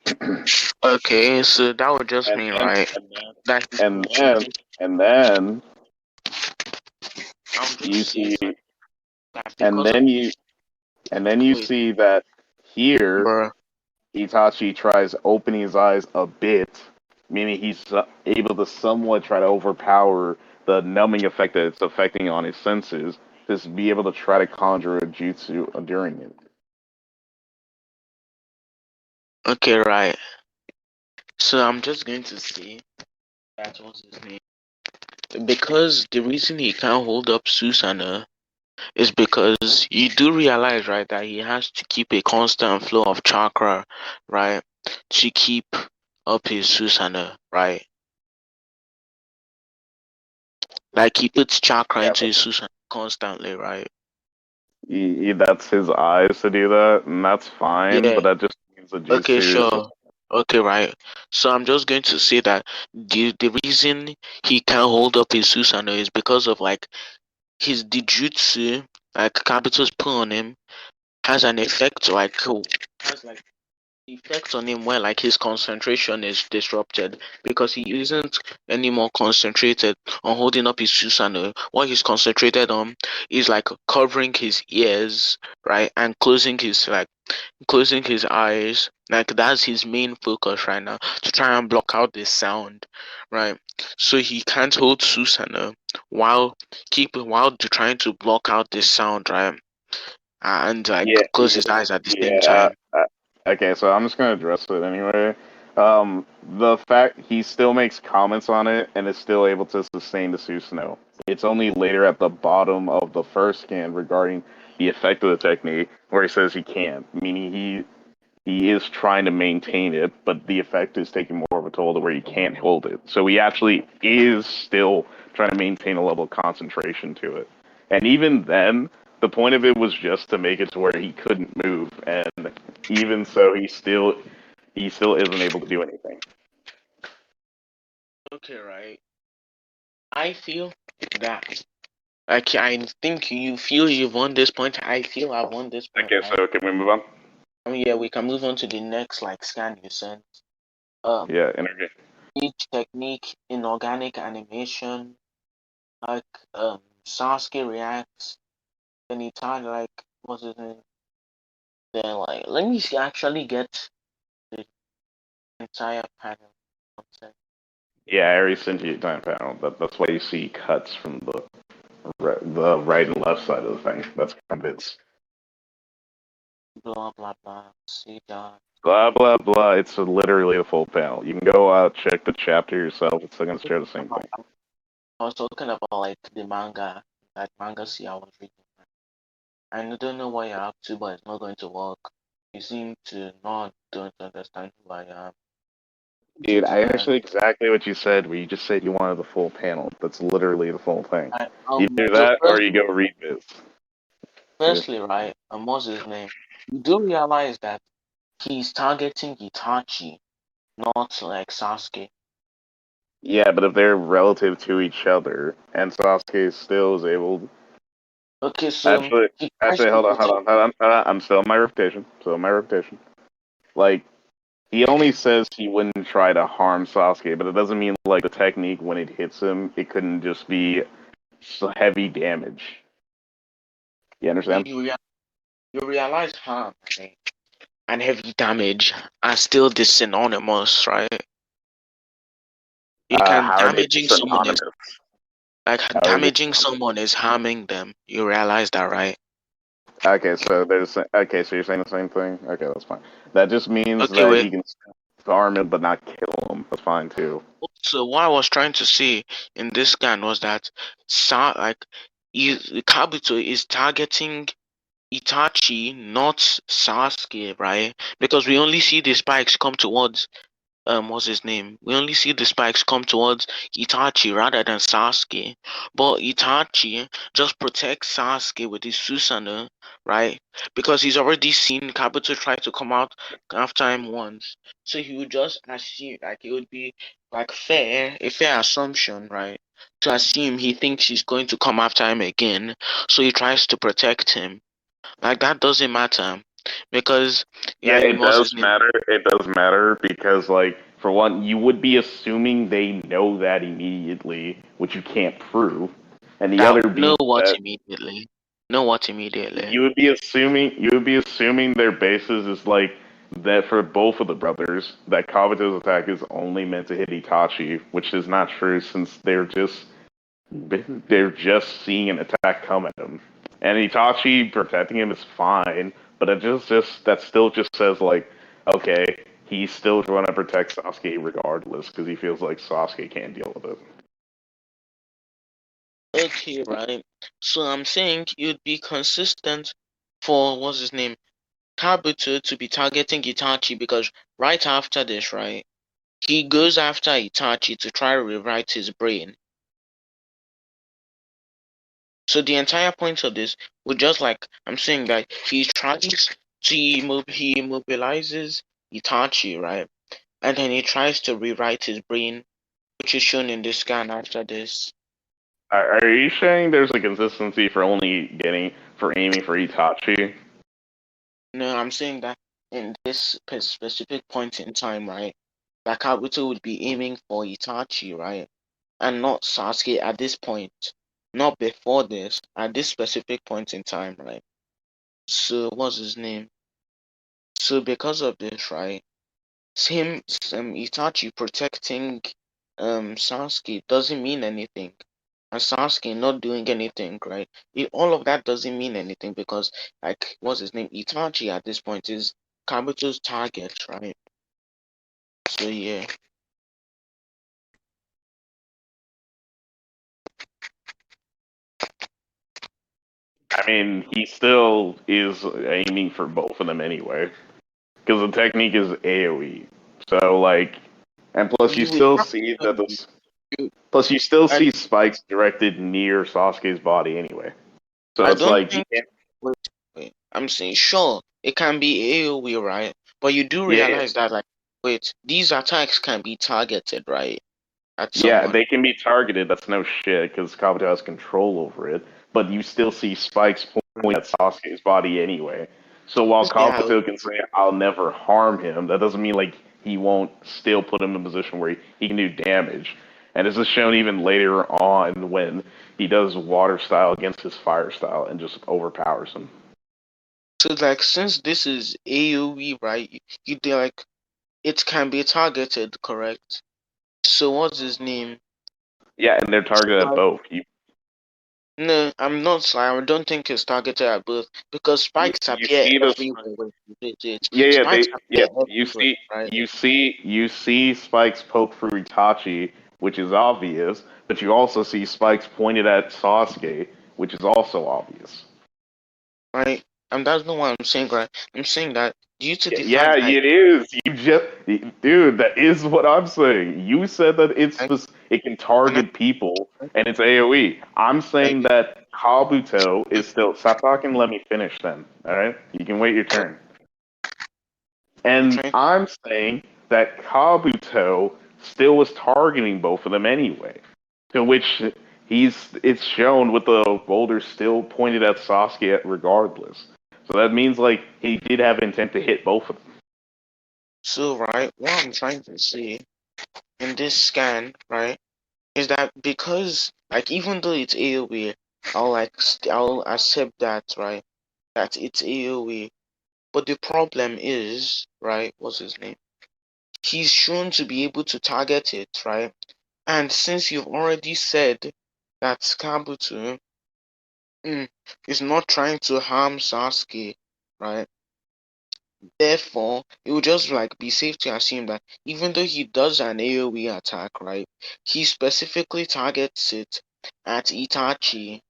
Speaker 1: okay, so that would just
Speaker 2: and
Speaker 1: mean
Speaker 2: then,
Speaker 1: right that
Speaker 2: and then, and then
Speaker 1: I'll
Speaker 2: you
Speaker 1: just say
Speaker 2: see,
Speaker 1: that
Speaker 2: and
Speaker 1: because of
Speaker 2: then you, and then you
Speaker 1: wait,
Speaker 2: see that here
Speaker 1: bruh.
Speaker 2: Itachi tries opening his eyes a bit, meaning he's able to somewhat try to overpower the numbing effect that it's affecting on his senses, to be able to try to conjure a jutsu during it.
Speaker 1: Okay, right. So I'm just going to say that was his name. Because the reason he can't hold up Susanoo is because you do realize, right, that he has to keep a constant flow of chakra, right, to keep up his Susanoo, right? Like he puts chakra
Speaker 2: Yeah,
Speaker 1: into his Susanoo constantly, right?
Speaker 2: that's his eyes to do that, and that's fine.
Speaker 1: Yeah.
Speaker 2: But that just means the
Speaker 1: Okay,
Speaker 2: jutsu is
Speaker 1: sure. Okay, right. So I'm just going to say that the reason he can't hold up his Susanoo is because of like his Dijutsu, like Kabuto's pull on him, has an effect has like effect on him where like his concentration is disrupted because he isn't anymore concentrated on holding up his Susanoo. What he's concentrated on is like covering his ears, right, and closing his eyes. Like that's his main focus right now to try and block out this sound, right? So he can't hold Susanoo while trying to block out this sound, right? And like
Speaker 2: yeah,
Speaker 1: close his eyes at the same
Speaker 2: yeah.
Speaker 1: time.
Speaker 2: Okay, so I'm just gonna address it anyway. The fact he still makes comments on it and is still able to sustain the Susanoo. It's only later at the bottom of the first scan regarding the effect of the technique where he says he can't, meaning he is trying to maintain it, but the effect is taking more of a toll to where he can't hold it. So he actually is still trying to maintain a level of concentration to it. And even then, the point of it was just to make it to where he couldn't move, and even so, he still isn't able to do anything.
Speaker 1: Okay, right. I feel that. Like, I think you feel you've won this point. I feel I've won this point,
Speaker 2: Okay,
Speaker 1: right?
Speaker 2: so can we move on?
Speaker 1: I mean, yeah, we can move on to the next like scan you sent. Um,
Speaker 2: Yeah, energy.
Speaker 1: each technique in organic animation, like Sasuke reacts, then he tried like what's his name? Then like let me see, actually get the entire panel. One sec.
Speaker 2: Yeah, I already sent you a time panel. That's why you see cuts from the right and left side of the thing. That's kind of bits.
Speaker 1: Blah blah blah. See that.
Speaker 2: Blah blah blah. It's literally a full panel. You can go check the chapter yourself. It's still gonna share the same thing.
Speaker 1: I was talking about like the manga, that manga see I was reading. I don't know what you're up to, but it's not going to work. You seem to not don't understand who I am.
Speaker 2: Dude, I
Speaker 1: And
Speaker 2: understood exactly what you said. Where you just said you wanted the full panel. That's literally the full thing. Either
Speaker 1: so
Speaker 2: that or you go read this. Yeah.
Speaker 1: firstly, right, what's his name? You do realize that he's targeting Itachi, not like Sasuke.
Speaker 2: Yeah, but if they're relative to each other, and Sasuke still is able.
Speaker 1: Okay, so
Speaker 2: Actually,
Speaker 1: he tries
Speaker 2: actually,
Speaker 1: to
Speaker 2: hold on, hold
Speaker 1: protect.
Speaker 2: on, hold on. I'm still in my reputation. Still in my reputation. Like, he only says he wouldn't try to harm Sasuke, but it doesn't mean like the technique when it hits him, it couldn't just be heavy damage. You understand?
Speaker 1: You, you realize harm, right, and heavy damage are still the synonymous, right? You can
Speaker 2: How are they
Speaker 1: damaging someone is
Speaker 2: synonymous?
Speaker 1: like
Speaker 2: How is it?
Speaker 1: damaging someone is harming them. You realize that, right?
Speaker 2: Okay, so so you're saying the same thing. Okay, that's fine. That just means
Speaker 1: Okay,
Speaker 2: that
Speaker 1: wait.
Speaker 2: he can harm him but not kill him. That's fine too.
Speaker 1: So what I was trying to say in this scan was that like Kabuto is targeting Itachi, not Sasuke, right? Because we only see the spikes come towards what's his name? We only see the spikes come towards Itachi rather than Sasuke. But Itachi just protects Sasuke with his Susanoo, right? Because he's already seen Kabuto try to come out after him once. So he would just assume like it would be like a fair assumption, right? To assume he thinks he's going to come after him again. So he tries to protect him. Like that doesn't matter. Because
Speaker 2: Yeah,
Speaker 1: like
Speaker 2: it
Speaker 1: what's his
Speaker 2: does
Speaker 1: name?
Speaker 2: matter. It does matter because, like, for one, you would be assuming they know that immediately, which you can't prove, and the
Speaker 1: That
Speaker 2: other being
Speaker 1: know what
Speaker 2: that
Speaker 1: immediately. Know what immediately.
Speaker 2: you would be assuming their basis is like that for both of the brothers that Kabuto's attack is only meant to hit Itachi, which is not true since they're just seeing an attack come at him, and Itachi protecting him is fine, but it just that still just says like, okay, he's still trying to protect Sasuke regardless because he feels like Sasuke can't deal with it.
Speaker 1: Okay, right. So I'm saying you'd be consistent for what's his name? Kabuto to be targeting Itachi because right after this, right, he goes after Itachi to try to rewrite his brain. So the entire point of this would just like I'm saying that he tries to he immobilizes Itachi, right? And then he tries to rewrite his brain, which is shown in this scan after this.
Speaker 2: Are you saying there's a consistency for only getting for aiming for Itachi?
Speaker 1: No, I'm saying that in this specific point in time, right, that Kabuto would be aiming for Itachi, right, and not Sasuke at this point, not before this, at this specific point in time, right. So what's his name? So because of this, right, him Itachi protecting Sasuke doesn't mean anything. And Sasuke not doing anything, right? All of that doesn't mean anything because, what's his name? Itachi at this point is Kabuto's target, right? So yeah.
Speaker 2: I mean, he still is aiming for both of them anyway, because the technique is AOE. So like, and plus you
Speaker 1: You would
Speaker 2: still
Speaker 1: have
Speaker 2: see
Speaker 1: to
Speaker 2: that this.
Speaker 1: you,
Speaker 2: Plus you still
Speaker 1: I
Speaker 2: see spikes directed near Sasuke's body anyway. So
Speaker 1: I
Speaker 2: it's
Speaker 1: don't
Speaker 2: like you
Speaker 1: think
Speaker 2: can't.
Speaker 1: wait, I'm saying sure it can be AoE, right? But you do
Speaker 2: Yeah, yeah,
Speaker 1: realize that like wait, these attacks can be targeted, right? At
Speaker 2: yeah.
Speaker 1: someone.
Speaker 2: They can be targeted. That's no shit because Kabuto has control over it. But you still see spikes point at Sasuke's body anyway. So while
Speaker 1: Yeah,
Speaker 2: Kabuto can say, "I'll never harm him," that doesn't mean like he won't still put him in a position where he can do damage. And this is shown even later on when he does water style against his fire style and just overpowers him.
Speaker 1: so like since this is AoE, right? You do like it can be targeted, correct? So what's his name?
Speaker 2: Yeah, and they're targeted at
Speaker 1: Like,
Speaker 2: both. You
Speaker 1: no, I'm not saying I don't think it's targeted at both because
Speaker 2: you,
Speaker 1: spikes
Speaker 2: you
Speaker 1: appear
Speaker 2: see this.
Speaker 1: everywhere when you do it.
Speaker 2: Yeah, yeah,
Speaker 1: Spikes
Speaker 2: yeah.
Speaker 1: appear everywhere, right?
Speaker 2: You see spikes poke through Itachi, which is obvious, but you also see spikes pointed at Sasuke, which is also obvious.
Speaker 1: Right? And that's not what I'm saying, right? I'm saying that due to
Speaker 2: Yeah,
Speaker 1: the
Speaker 2: yeah,
Speaker 1: fact that
Speaker 2: it is. You just, dude, that is what I'm saying. You said that
Speaker 1: I,
Speaker 2: it can
Speaker 1: and
Speaker 2: target people and it's AOE. I'm saying that Kabuto is still. Stop talking. Let me finish. Then, all right. You can wait your turn.
Speaker 1: I'm
Speaker 2: And
Speaker 1: trying to
Speaker 2: I'm saying that Kabuto still was targeting both of them anyway. To which it's shown with the boulder still pointed at Sasuke regardless. So that means like he did have intent to hit both of them.
Speaker 1: so right, what I'm trying to say in this scan, right, is that because like even though it's AoE, I'll accept that, right? That it's AoE. But the problem is, right, what's his name? He's shown to be able to target it, right? And since you've already said that Kabuto is not trying to harm Sasuke, right? Therefore, it would just like be safe to assume that even though he does an AoE attack, right, he specifically targets it at Itachi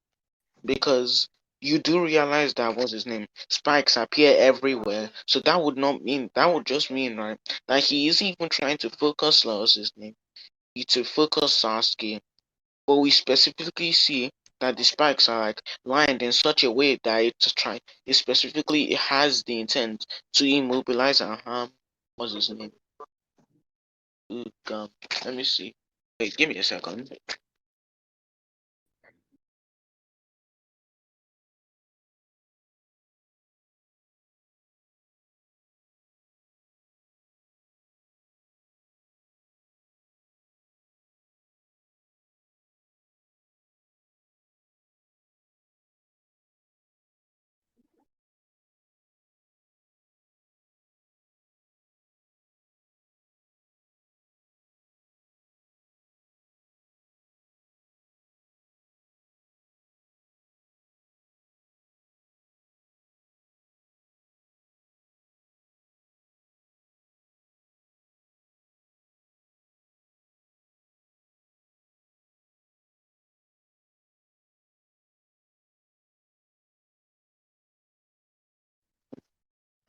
Speaker 1: because you do realize that what's his name? Spikes appear everywhere. So that would not mean that would just mean right that he isn't even trying to focus what's his name? To focus Sasuke. But we specifically see that the spikes are like lined in such a way that it specifically it has the intent to immobilize and harm what's his name? Good God. Let me see. Wait, give me a second.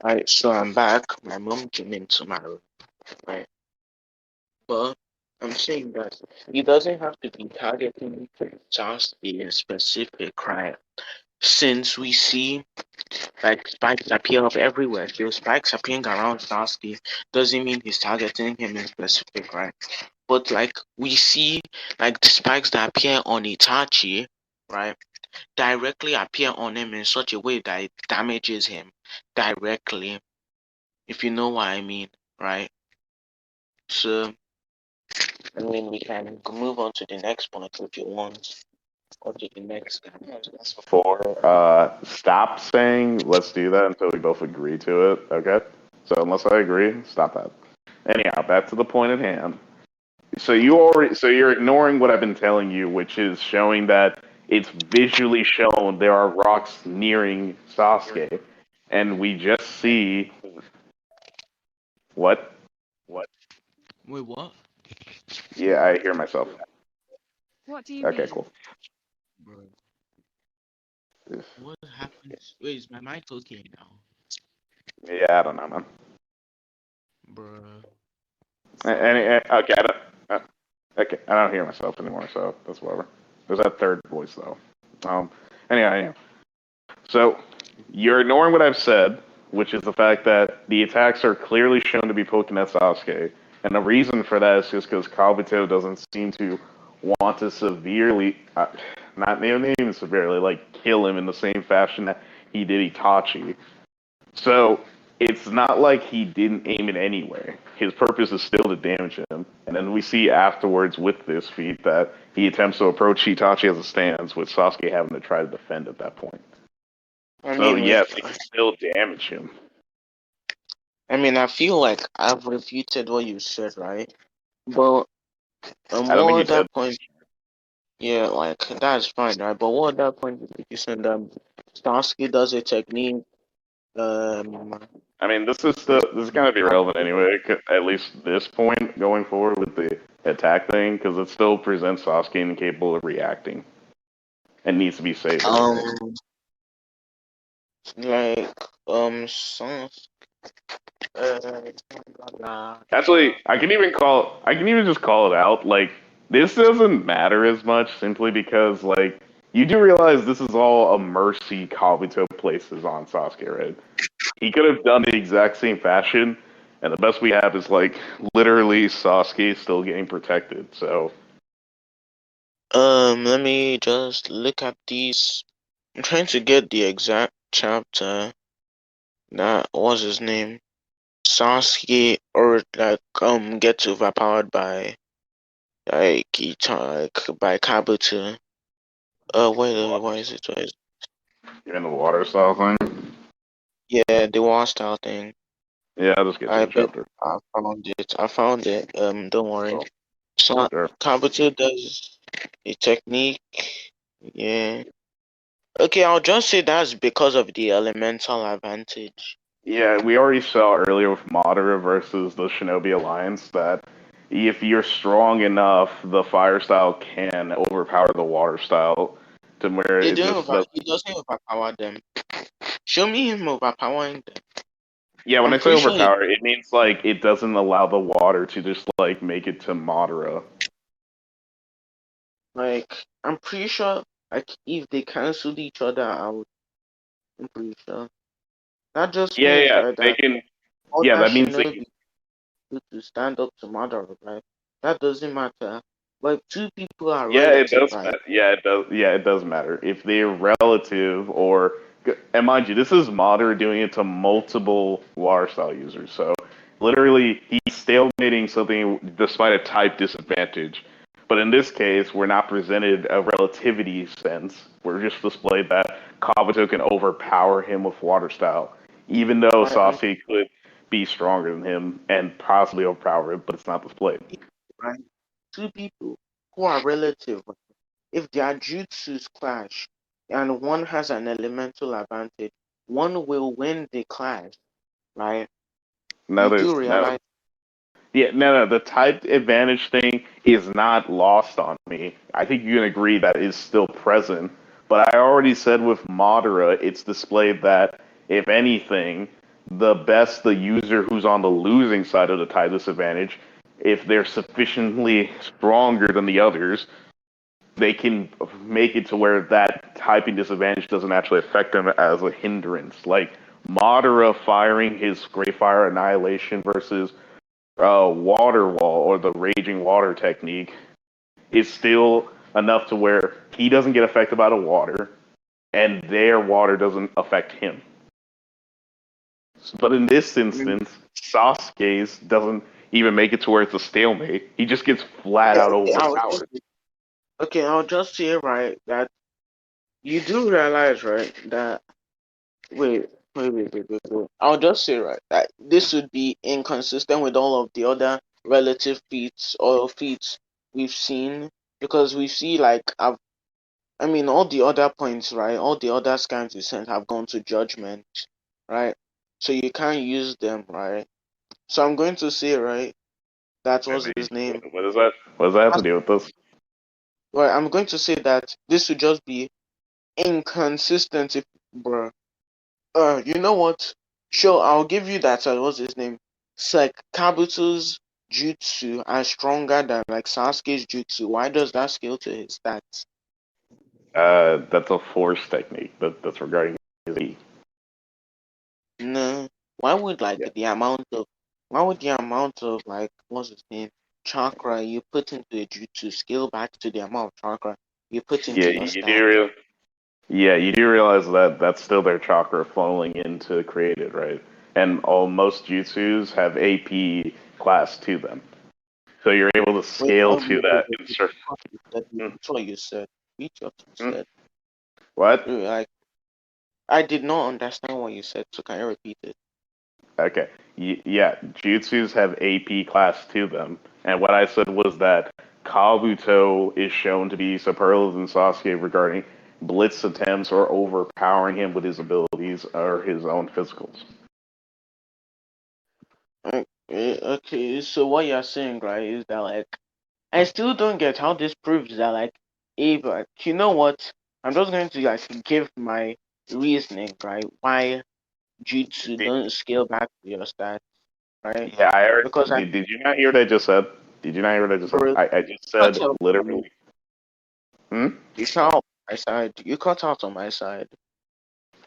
Speaker 1: Alright, so I'm back. My mom came into my room, right? But I'm saying that he doesn't have to be targeting just being specific, right? Since we see like spikes appear up everywhere, so spikes appearing around Sasuke doesn't mean he's targeting him in specific, right? But like we see like the spikes that appear on Itachi, right, directly appear on him in such a way that it damages him directly, if you know what I mean, right? So I mean we can move on to the next point if you want, or to the next guy.
Speaker 2: Before, stop saying let's do that until we both agree to it. Okay. So unless I agree, stop that. Anyhow, back to the point at hand. So you're ignoring what I've been telling you, which is showing that it's visually shown there are rocks nearing Sasuke, and we just see what?
Speaker 1: Wait, what?
Speaker 2: Yeah, I hear myself.
Speaker 3: What do you
Speaker 2: Okay,
Speaker 3: mean?
Speaker 2: cool.
Speaker 1: Bro, what happened? Wait, is my mic okay now?
Speaker 2: Yeah, I don't know, man.
Speaker 1: Bro.
Speaker 2: Okay, okay, I don't hear myself anymore, so that's whatever. There's that third voice though. Um, anyway, so you're ignoring what I've said, which is the fact that the attacks are clearly shown to be poking at Sasuke, and the reason for that is just because Kabuto doesn't seem to want to severely, not even severely, like kill him in the same fashion that he did Itachi. So it's not like he didn't aim it anyway. His purpose is still to damage him. And then we see afterwards with this feat that he attempts to approach Itachi as it stands, with Sasuke having to try to defend at that point.
Speaker 1: I
Speaker 2: So
Speaker 1: mean, with,
Speaker 2: yes, it can still damage him.
Speaker 1: I feel like I've refuted what you said, right? But
Speaker 2: I don't think you
Speaker 1: what
Speaker 2: said.
Speaker 1: that point, yeah, like that's fine, right? But what that point is, you said Starsky does a technique, um,
Speaker 2: I mean, this is gonna be relevant anyway. At least this point going forward with the attack thing, because it still presents Sasuke incapable of reacting and needs to be saved anyway.
Speaker 1: um, like songs, blah, blah,
Speaker 2: Actually,
Speaker 1: blah.
Speaker 2: I can even just call it out. Like, this doesn't matter as much simply because, like, you do realize this is all a mercy Kabuto places on Sasuke, right? He could have done the exact same fashion, and the best we have is, like, literally Sasuke still getting protected. So,
Speaker 1: Let me just look at these. I'm trying to get the exact chapter. That was his name. Sasuke or like gets overpowered by by Kabuto. Wait, what is it? What is
Speaker 2: even the water style thing.
Speaker 1: Yeah, the war style thing.
Speaker 2: Yeah, I'll just get to
Speaker 1: I
Speaker 2: the
Speaker 1: bet
Speaker 2: chapter.
Speaker 1: I found it. I found it. Don't worry. So
Speaker 2: Sure.
Speaker 1: Kabuto does a technique. Yeah. Okay, I'll just say that's because of the elemental advantage.
Speaker 2: Yeah, we already saw earlier with Madara versus the Shinobi Alliance that if you're strong enough, the fire style can overpower the water style to where it just does.
Speaker 1: He doesn't overpower them. Show me him overpowering them.
Speaker 2: Yeah, when
Speaker 1: I'm
Speaker 2: I say
Speaker 1: pretty sure
Speaker 2: overpower, it means like it doesn't allow the water to just like make it to Madara.
Speaker 1: I'm pretty sure like if they cancelled each other out, I'm pretty sure. That just
Speaker 2: Yeah,
Speaker 1: means
Speaker 2: yeah,
Speaker 1: right
Speaker 2: they
Speaker 1: that
Speaker 2: can. Yeah,
Speaker 1: other
Speaker 2: that means they can.
Speaker 1: shinobi to stand up to Madara, right? That doesn't matter. But if two people are
Speaker 2: Yeah, it
Speaker 1: relative,
Speaker 2: does.
Speaker 1: right?
Speaker 2: Yeah, it does. Yeah, it does matter if they're relative or. And mind you, this is Madara doing it to multiple water style users. So literally, he's stalemating something despite a type disadvantage. But in this case, we're not presented a relativity sense. We're just displayed that Kabuto can overpower him with water style, even though
Speaker 1: Right,
Speaker 2: Sasuke could be stronger than him and possibly overpower him, but it's not displayed.
Speaker 1: right. Two people who are relative, if their jutsus clash and one has an elemental advantage, one will win the clash, right?
Speaker 2: No,
Speaker 1: You do
Speaker 2: there's no.
Speaker 1: realize,
Speaker 2: Yeah, no, no. The type advantage thing is not lost on me. I think you can agree that is still present. But I already said with Madara, it's displayed that if anything, the best the user who's on the losing side of the type disadvantage, if they're sufficiently stronger than the others, they can make it to where that typing disadvantage doesn't actually affect them as a hindrance. Like Madara firing his Great Fire Annihilation versus water wall or the raging water technique is still enough to where he doesn't get affected by the water and their water doesn't affect him. But in this instance, Sasuke's doesn't even make it to where it's a stalemate. He just gets flat out overpowered.
Speaker 1: okay, I'll just say right that you do realize right that wait. I'll just say right that this would be inconsistent with all of the other relative feats or feats we've seen because we see all the other points, right? All the other scans you sent have gone to judgment, right? So you can't use them, right? So I'm going to say, right, that was his name.
Speaker 2: What is that? What does that have to do with this?
Speaker 1: Well, I'm going to say that this would just be inconsistent if, bruh. You know what? Sure, I'll give you that. What's his name? It's like Kabuto's jutsu are stronger than like Sasuke's jutsu. Why does that scale to his stats?
Speaker 2: That's a force technique. That's regarding his E.
Speaker 1: No. Why would like
Speaker 2: Yeah.
Speaker 1: the amount of like what's his name chakra you put into a jutsu scale back to the amount of chakra you put
Speaker 2: Yeah,
Speaker 1: into your stat?
Speaker 2: you do realize that that's still their chakra flowing into created, right? And most jutsus have AP class to them, so you're able to
Speaker 1: Wait,
Speaker 2: scale to that. Insert.
Speaker 1: that's what you said. Read what you said.
Speaker 2: What?
Speaker 1: Like I did not understand what you said, so can you repeat it?
Speaker 2: Okay. Yeah, jutsus have AP class to them, and what I said was that Kabuto is shown to be superlative in Sasuke regarding blitz attempts or overpowering him with his abilities or his own physicals.
Speaker 1: Okay, so what you're saying, right, is that like I still don't get how this proves that like if like you know what? I'm just going to like give my reasoning, right? Why jutsu
Speaker 2: Did,
Speaker 1: don't scale back to your stats, right?
Speaker 2: yeah, I heard.
Speaker 1: Because I
Speaker 2: Did you not hear what I just said? Did you not hear what I just said?
Speaker 1: bro,
Speaker 2: I just
Speaker 1: cut
Speaker 2: said
Speaker 1: out on me.
Speaker 2: literally. Hmm?
Speaker 1: You cut out on my side. You cut out on my side.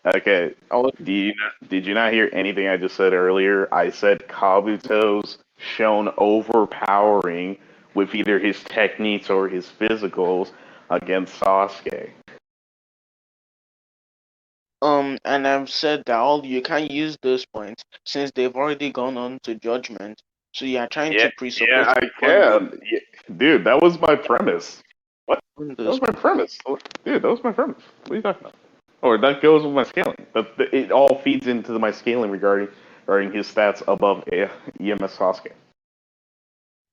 Speaker 2: Okay.
Speaker 1: I was
Speaker 2: Did you not hear anything I just said earlier? I said Kabuto's shown overpowering with either his techniques or his physicals against Sasuke.
Speaker 1: and I've said that all you can't use those points since they've already gone on to judgment. So you are trying
Speaker 2: Yeah,
Speaker 1: to presuppose
Speaker 2: yeah, I
Speaker 1: on those
Speaker 2: can. Yeah, dude, that was my premise. What?
Speaker 1: on
Speaker 2: That
Speaker 1: those
Speaker 2: was my premise. Dude, that was my premise. What are you talking about? Or that goes with my scaling. But it all feeds into my scaling regarding his stats above EMS Sasuke.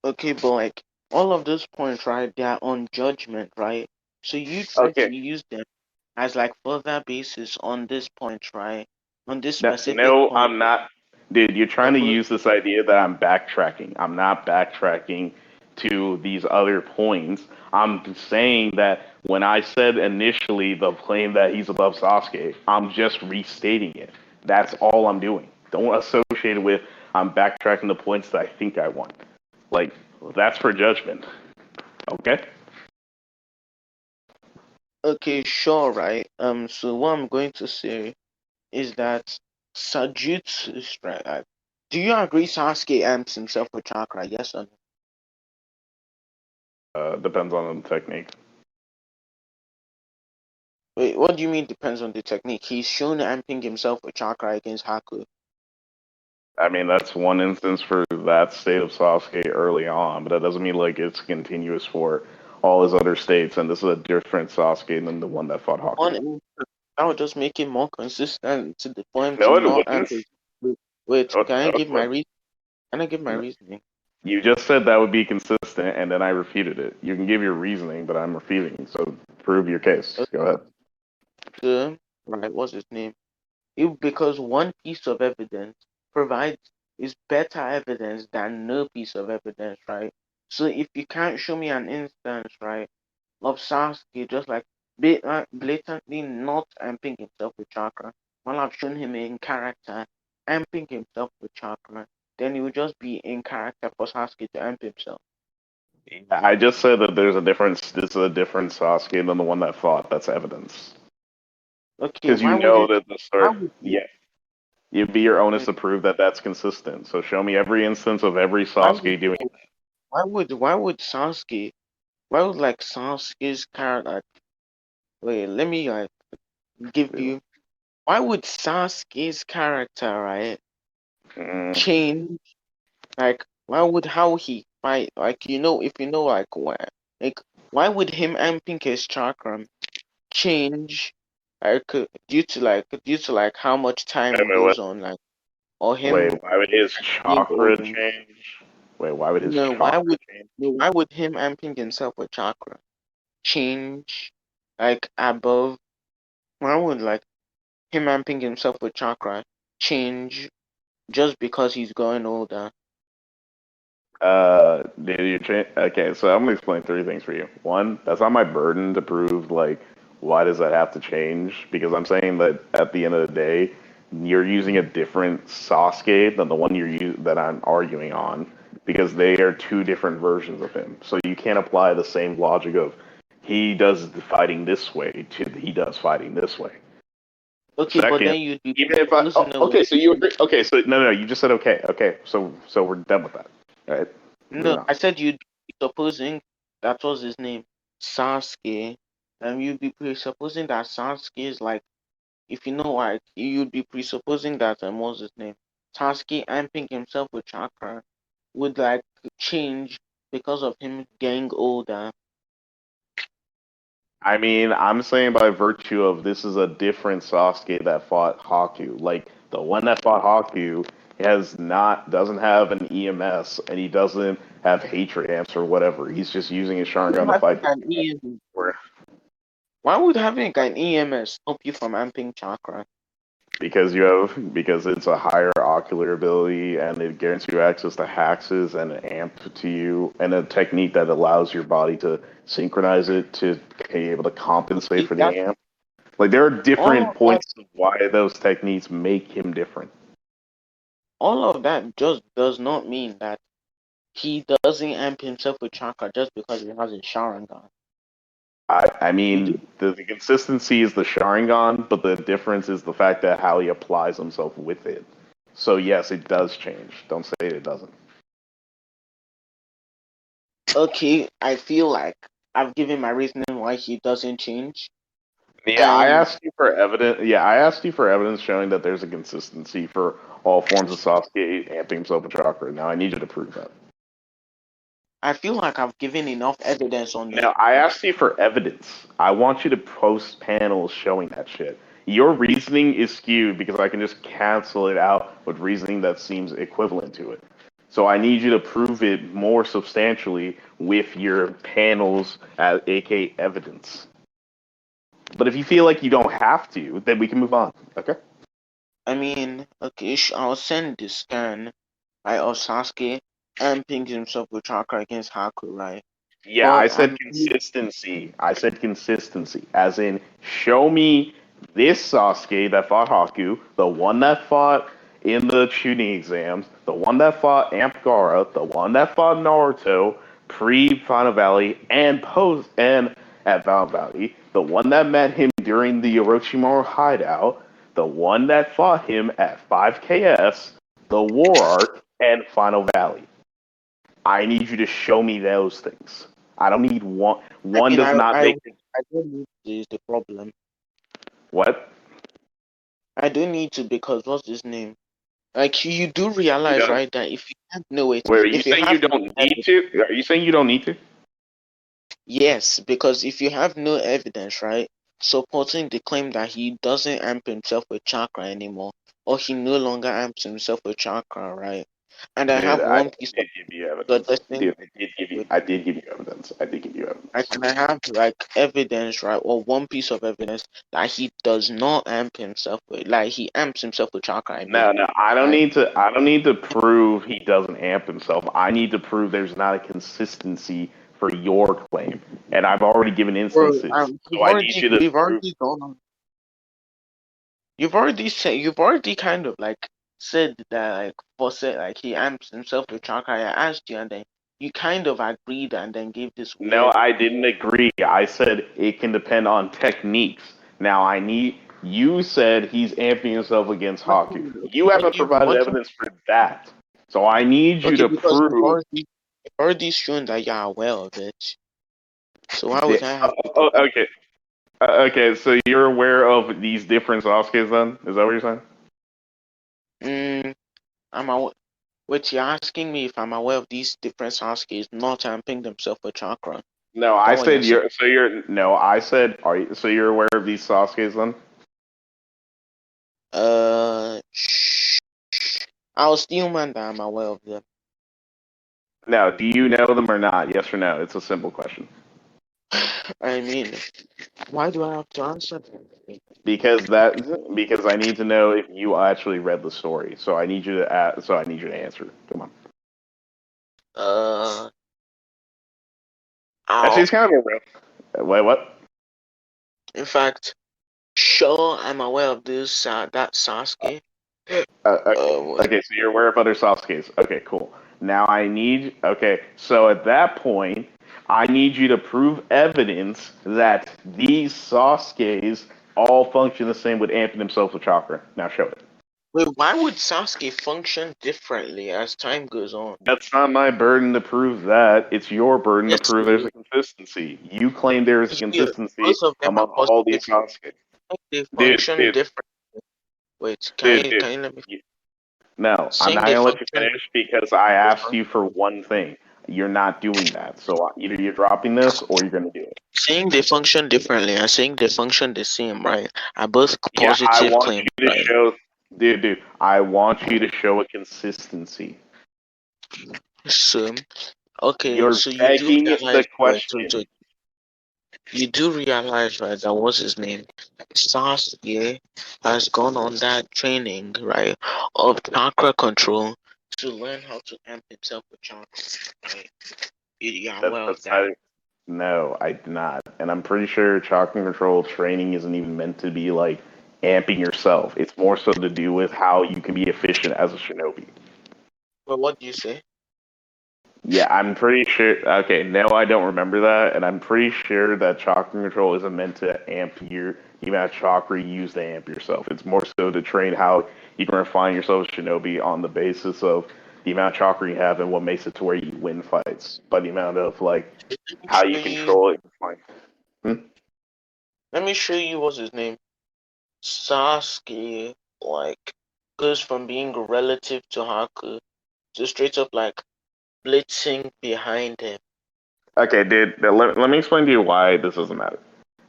Speaker 1: Okay, but like all of those points, right? They are on judgment, right? So you try to
Speaker 2: Okay.
Speaker 1: use them as like further basis on this point, right? On this
Speaker 2: No,
Speaker 1: specific
Speaker 2: no,
Speaker 1: point
Speaker 2: I'm not. Dude, you're trying to
Speaker 1: above.
Speaker 2: use this idea that I'm backtracking. I'm not backtracking to these other points. I'm saying that when I said initially the claim that he's above Sasuke, I'm just restating it. That's all I'm doing. Don't associate it with I'm backtracking the points that I think I want. Like, that's for judgment. Okay?
Speaker 1: Okay, sure, right? So what I'm going to say is that Sajutsu, right? Do you agree Sasuke amps himself with chakra? Yes or no?
Speaker 2: Depends on the technique.
Speaker 1: Wait, what do you mean depends on the technique? He's shown amping himself with chakra against Haku.
Speaker 2: I mean, that's one instance for that state of Sasuke early on, but that doesn't mean like it's continuous for all his other states. And this is a different Sasuke than the one that fought
Speaker 1: One,
Speaker 2: Hakuto.
Speaker 1: that would just make it more consistent to the point to
Speaker 2: No, it
Speaker 1: not
Speaker 2: wouldn't.
Speaker 1: amp his. Wait,
Speaker 2: No,
Speaker 1: can I
Speaker 2: no, it
Speaker 1: give my
Speaker 2: wouldn't.
Speaker 1: reason? Can I give my
Speaker 2: No.
Speaker 1: reasoning?
Speaker 2: You just said that would be consistent, and then I refuted it. You can give your reasoning, but I'm refuting. So prove your case. Go ahead.
Speaker 1: Right, what's his name? If because one piece of evidence provides is better evidence than no piece of evidence, right? So if you can't show me an instance, right, of Sasuke just like blatantly not amping himself with chakra, while I've shown him in character amping himself with chakra, then it would just be in character for Sasuke to amp himself.
Speaker 2: I just said that there's a difference. This is a different Sasuke than the one that fought. That's evidence.
Speaker 1: Okay,
Speaker 2: Because
Speaker 1: why
Speaker 2: you
Speaker 1: would
Speaker 2: know
Speaker 1: it?
Speaker 2: that the
Speaker 1: Why
Speaker 2: story.
Speaker 1: would
Speaker 2: Yeah. You'd be your onus
Speaker 1: wait,
Speaker 2: to prove that that's consistent. So show me every instance of every
Speaker 1: why would
Speaker 2: Sasuke doing.
Speaker 1: why would Sasuke why would like Sasuke's character? Wait, let me like give you. Why would Sasuke's character right
Speaker 2: Mm,
Speaker 1: change? Like, why would how he fight? Like, if you know, like, why would him amping his chakra change? Like, due to how much time
Speaker 2: wait,
Speaker 1: goes on, like, or him
Speaker 2: wait, why would his
Speaker 1: being
Speaker 2: chakra
Speaker 1: older.
Speaker 2: change? Wait, why would his
Speaker 1: No,
Speaker 2: chakra change?
Speaker 1: why would him amping himself with chakra change? Like above, why would like him amping himself with chakra change just because he's growing older?
Speaker 2: Okay, so I'm gonna explain three things for you. One, that's not my burden to prove like why does that have to change? Because I'm saying that at the end of the day, you're using a different Sasuke than the one that I'm arguing on, because they are two different versions of him. So you can't apply the same logic of he does the fighting this way to he does fighting this way.
Speaker 1: Okay, but
Speaker 2: Second,
Speaker 1: then you'd be
Speaker 2: even if I
Speaker 1: losing a way.
Speaker 2: okay, so you agree? Okay, so no, you just said okay, so we're done with that. All right,
Speaker 1: No,
Speaker 2: moving on.
Speaker 1: I said you'd be supposing that was his name, Sasuke, and you'd be presupposing that Sasuke is like, if you know why, you'd be presupposing that what's his name, Sasuke amping himself with chakra would like change because of him getting older.
Speaker 2: I mean, I'm saying by virtue of this is a different Sasuke that fought Haku. Like the one that fought Haku doesn't have an EMS and he doesn't have hatred amps or whatever. He's just using his Sharingan to
Speaker 1: Having
Speaker 2: fight
Speaker 1: an
Speaker 2: people.
Speaker 1: EMS, why would having an EMS stop you from amping chakra?
Speaker 2: Because it's a higher ocular ability and it guarantees you access to hexes and an amp to you and a technique that allows your body to synchronize it to be able to compensate
Speaker 1: If
Speaker 2: for
Speaker 1: that
Speaker 2: the amp. Like there are
Speaker 1: all
Speaker 2: different
Speaker 1: of that
Speaker 2: points of why those techniques make him different.
Speaker 1: all of that just does not mean that he doesn't amp himself with chakra just because he has a Sharingan.
Speaker 2: I
Speaker 1: You do
Speaker 2: mean, the consistency is the Sharingan, but the difference is the fact that how he applies himself with it. So yes, it does change. Don't say it doesn't.
Speaker 1: okay, I feel like I've given my reasoning why he doesn't change.
Speaker 2: Yeah, I
Speaker 1: And
Speaker 2: asked you for evidence. Yeah, I asked you for evidence showing that there's a consistency for all forms of Sasuke amping himself with chakra. Now I need you to prove that.
Speaker 1: I feel like I've given enough evidence on
Speaker 2: Now
Speaker 1: it.
Speaker 2: I asked you for evidence. I want you to post panels showing that shit. Your reasoning is skewed because I can just cancel it out with reasoning that seems equivalent to it. So I need you to prove it more substantially with your panels as aka evidence. But if you feel like you don't have to, then we can move on. Okay?
Speaker 1: I mean, okay, I'll send the scan right of Sasuke amping himself with chakra against Haku, right?
Speaker 2: Yeah, I
Speaker 1: But
Speaker 2: said
Speaker 1: I'm
Speaker 2: consistency. I said consistency. As in, show me this Sasuke that fought Haku, the one that fought in the shooting exams, the one that fought Amp Gara, the one that fought Naruto pre Final Valley and post and at Final Valley, the one that met him during the Orochimaru hideout, the one that fought him at 5KS, the War Arc, and Final Valley. I need you to show me those things. I don't need one.
Speaker 1: I
Speaker 2: One
Speaker 1: mean
Speaker 2: does not make it.
Speaker 1: I don't need to is the problem.
Speaker 2: What?
Speaker 1: I don't need to because what's his name? Like you do
Speaker 2: You
Speaker 1: realize,
Speaker 2: don't.
Speaker 1: right, that if you have no it,
Speaker 2: Wait, are you
Speaker 1: if you
Speaker 2: saying you
Speaker 1: have no
Speaker 2: don't need
Speaker 1: evidence,
Speaker 2: to? Are you saying you don't need to?
Speaker 1: yes, because if you have no evidence, right, supporting the claim that he doesn't amp himself with chakra anymore, or he no longer amps himself with chakra, right? And I
Speaker 2: Dude,
Speaker 1: have
Speaker 2: I
Speaker 1: one piece of
Speaker 2: did give you evidence.
Speaker 1: suggesting
Speaker 2: Dude, I did give you evidence. I did give you
Speaker 1: like,
Speaker 2: evidence.
Speaker 1: and I have like evidence, right, or one piece of evidence that he does not amp himself with, like he amps himself with chakra, I mean,
Speaker 2: No, I don't
Speaker 1: right?
Speaker 2: need to. I don't need to prove he doesn't amp himself. I need to prove there's not a consistency for your claim, and I've already given
Speaker 1: Bro,
Speaker 2: instances. So I need you to
Speaker 1: we've
Speaker 2: prove.
Speaker 1: already gone, you've already kind of like said that like for said like he amps himself with chakra. I asked you, and then you kind of agreed, and then gave this
Speaker 2: No,
Speaker 1: weird.
Speaker 2: I didn't agree. I said it can depend on techniques. Now, I need. You said he's amping himself against Haku. You
Speaker 1: But
Speaker 2: haven't
Speaker 1: you've
Speaker 2: provided
Speaker 1: but
Speaker 2: evidence for that. So I need you
Speaker 1: okay
Speaker 2: to
Speaker 1: because
Speaker 2: prove.
Speaker 1: you've already shown that you're aware of it. So why would
Speaker 2: The,
Speaker 1: I have to
Speaker 2: okay. Okay, so you're aware of these different Sasuke's then? Is that what you're saying?
Speaker 1: Mm, I'm aware. Wait, you're asking me if I'm aware of these different Sasuke's not amping themselves with chakra. Is
Speaker 2: No,
Speaker 1: that
Speaker 2: I
Speaker 1: what you're
Speaker 2: said
Speaker 1: saying?
Speaker 2: no, I said so you're aware of these Sasuke's then?
Speaker 1: Shh. I'll still man that I'm aware of them.
Speaker 2: No, do you know them or not? Yes or no? It's a simple question.
Speaker 1: I mean, why do I have to answer that?
Speaker 2: Because I need to know if you actually read the story. So I need you to answer. Come on.
Speaker 1: Uh,
Speaker 2: Actually,
Speaker 1: I'll,
Speaker 2: it's kind of a real. Wait, what?
Speaker 1: in fact, sure, I'm aware of this, that Sasuke.
Speaker 2: Okay.
Speaker 1: Uh,
Speaker 2: Okay, so you're aware of other Sasuke's. Okay, cool. Now I need. Okay, so at that point, I need you to prove evidence that these Sasuke's all function the same with amping themselves with chakra. Now show it.
Speaker 1: wait, why would Sasuke function differently as time goes on?
Speaker 2: That's not my burden to prove that. It's your burden to
Speaker 1: Yes,
Speaker 2: prove there's a consistency. You claim there is a
Speaker 1: yeah,
Speaker 2: consistency
Speaker 1: both of them are
Speaker 2: among all
Speaker 1: positive.
Speaker 2: these Sasuke.
Speaker 1: They
Speaker 2: Dude,
Speaker 1: function
Speaker 2: dude,
Speaker 1: different. Wait,
Speaker 2: dude,
Speaker 1: can
Speaker 2: dude.
Speaker 1: you let me
Speaker 2: No, I'm
Speaker 1: saying
Speaker 2: not
Speaker 1: they
Speaker 2: gonna let you
Speaker 1: function
Speaker 2: finish because I asked
Speaker 1: different?
Speaker 2: you for one thing. You're not doing that. So either you're dropping this or you're gonna do it.
Speaker 1: Saying they function differently and saying they function the same, right? Are both
Speaker 2: Yeah, I
Speaker 1: positive
Speaker 2: want
Speaker 1: claims,
Speaker 2: you to
Speaker 1: right?
Speaker 2: show, dude. I want you to show a consistency.
Speaker 1: So, okay,
Speaker 2: You're
Speaker 1: so you do
Speaker 2: begging
Speaker 1: realize,
Speaker 2: the
Speaker 1: right?
Speaker 2: question.
Speaker 1: You do realize, right? That what's his name? Sasuke has gone on that training, right, of chakra control to learn how to amp himself with chakra, right? You're
Speaker 2: That,
Speaker 1: aware of
Speaker 2: that's
Speaker 1: that.
Speaker 2: not. No, I did not. And I'm pretty sure chakra control training isn't even meant to be like amping yourself. It's more so to do with how you can be efficient as a shinobi.
Speaker 1: But what do you say?
Speaker 2: Yeah, I'm pretty sure. Okay, now I don't remember that, and I'm pretty sure that chakra control isn't meant to amp the amount of chakra you use to amp yourself. It's more so to train how you can refine yourself as shinobi on the basis of the amount of chakra you have and what makes it to where you win fights by the amount of like
Speaker 1: Let me
Speaker 2: how
Speaker 1: show
Speaker 2: you
Speaker 1: you.
Speaker 2: control it. Fine.
Speaker 1: Let me show you what's his name. Sasuke, like, goes from being a relative to Haku to straight up like blitzing behind him.
Speaker 2: Okay, dude. Let me explain to you why this doesn't matter.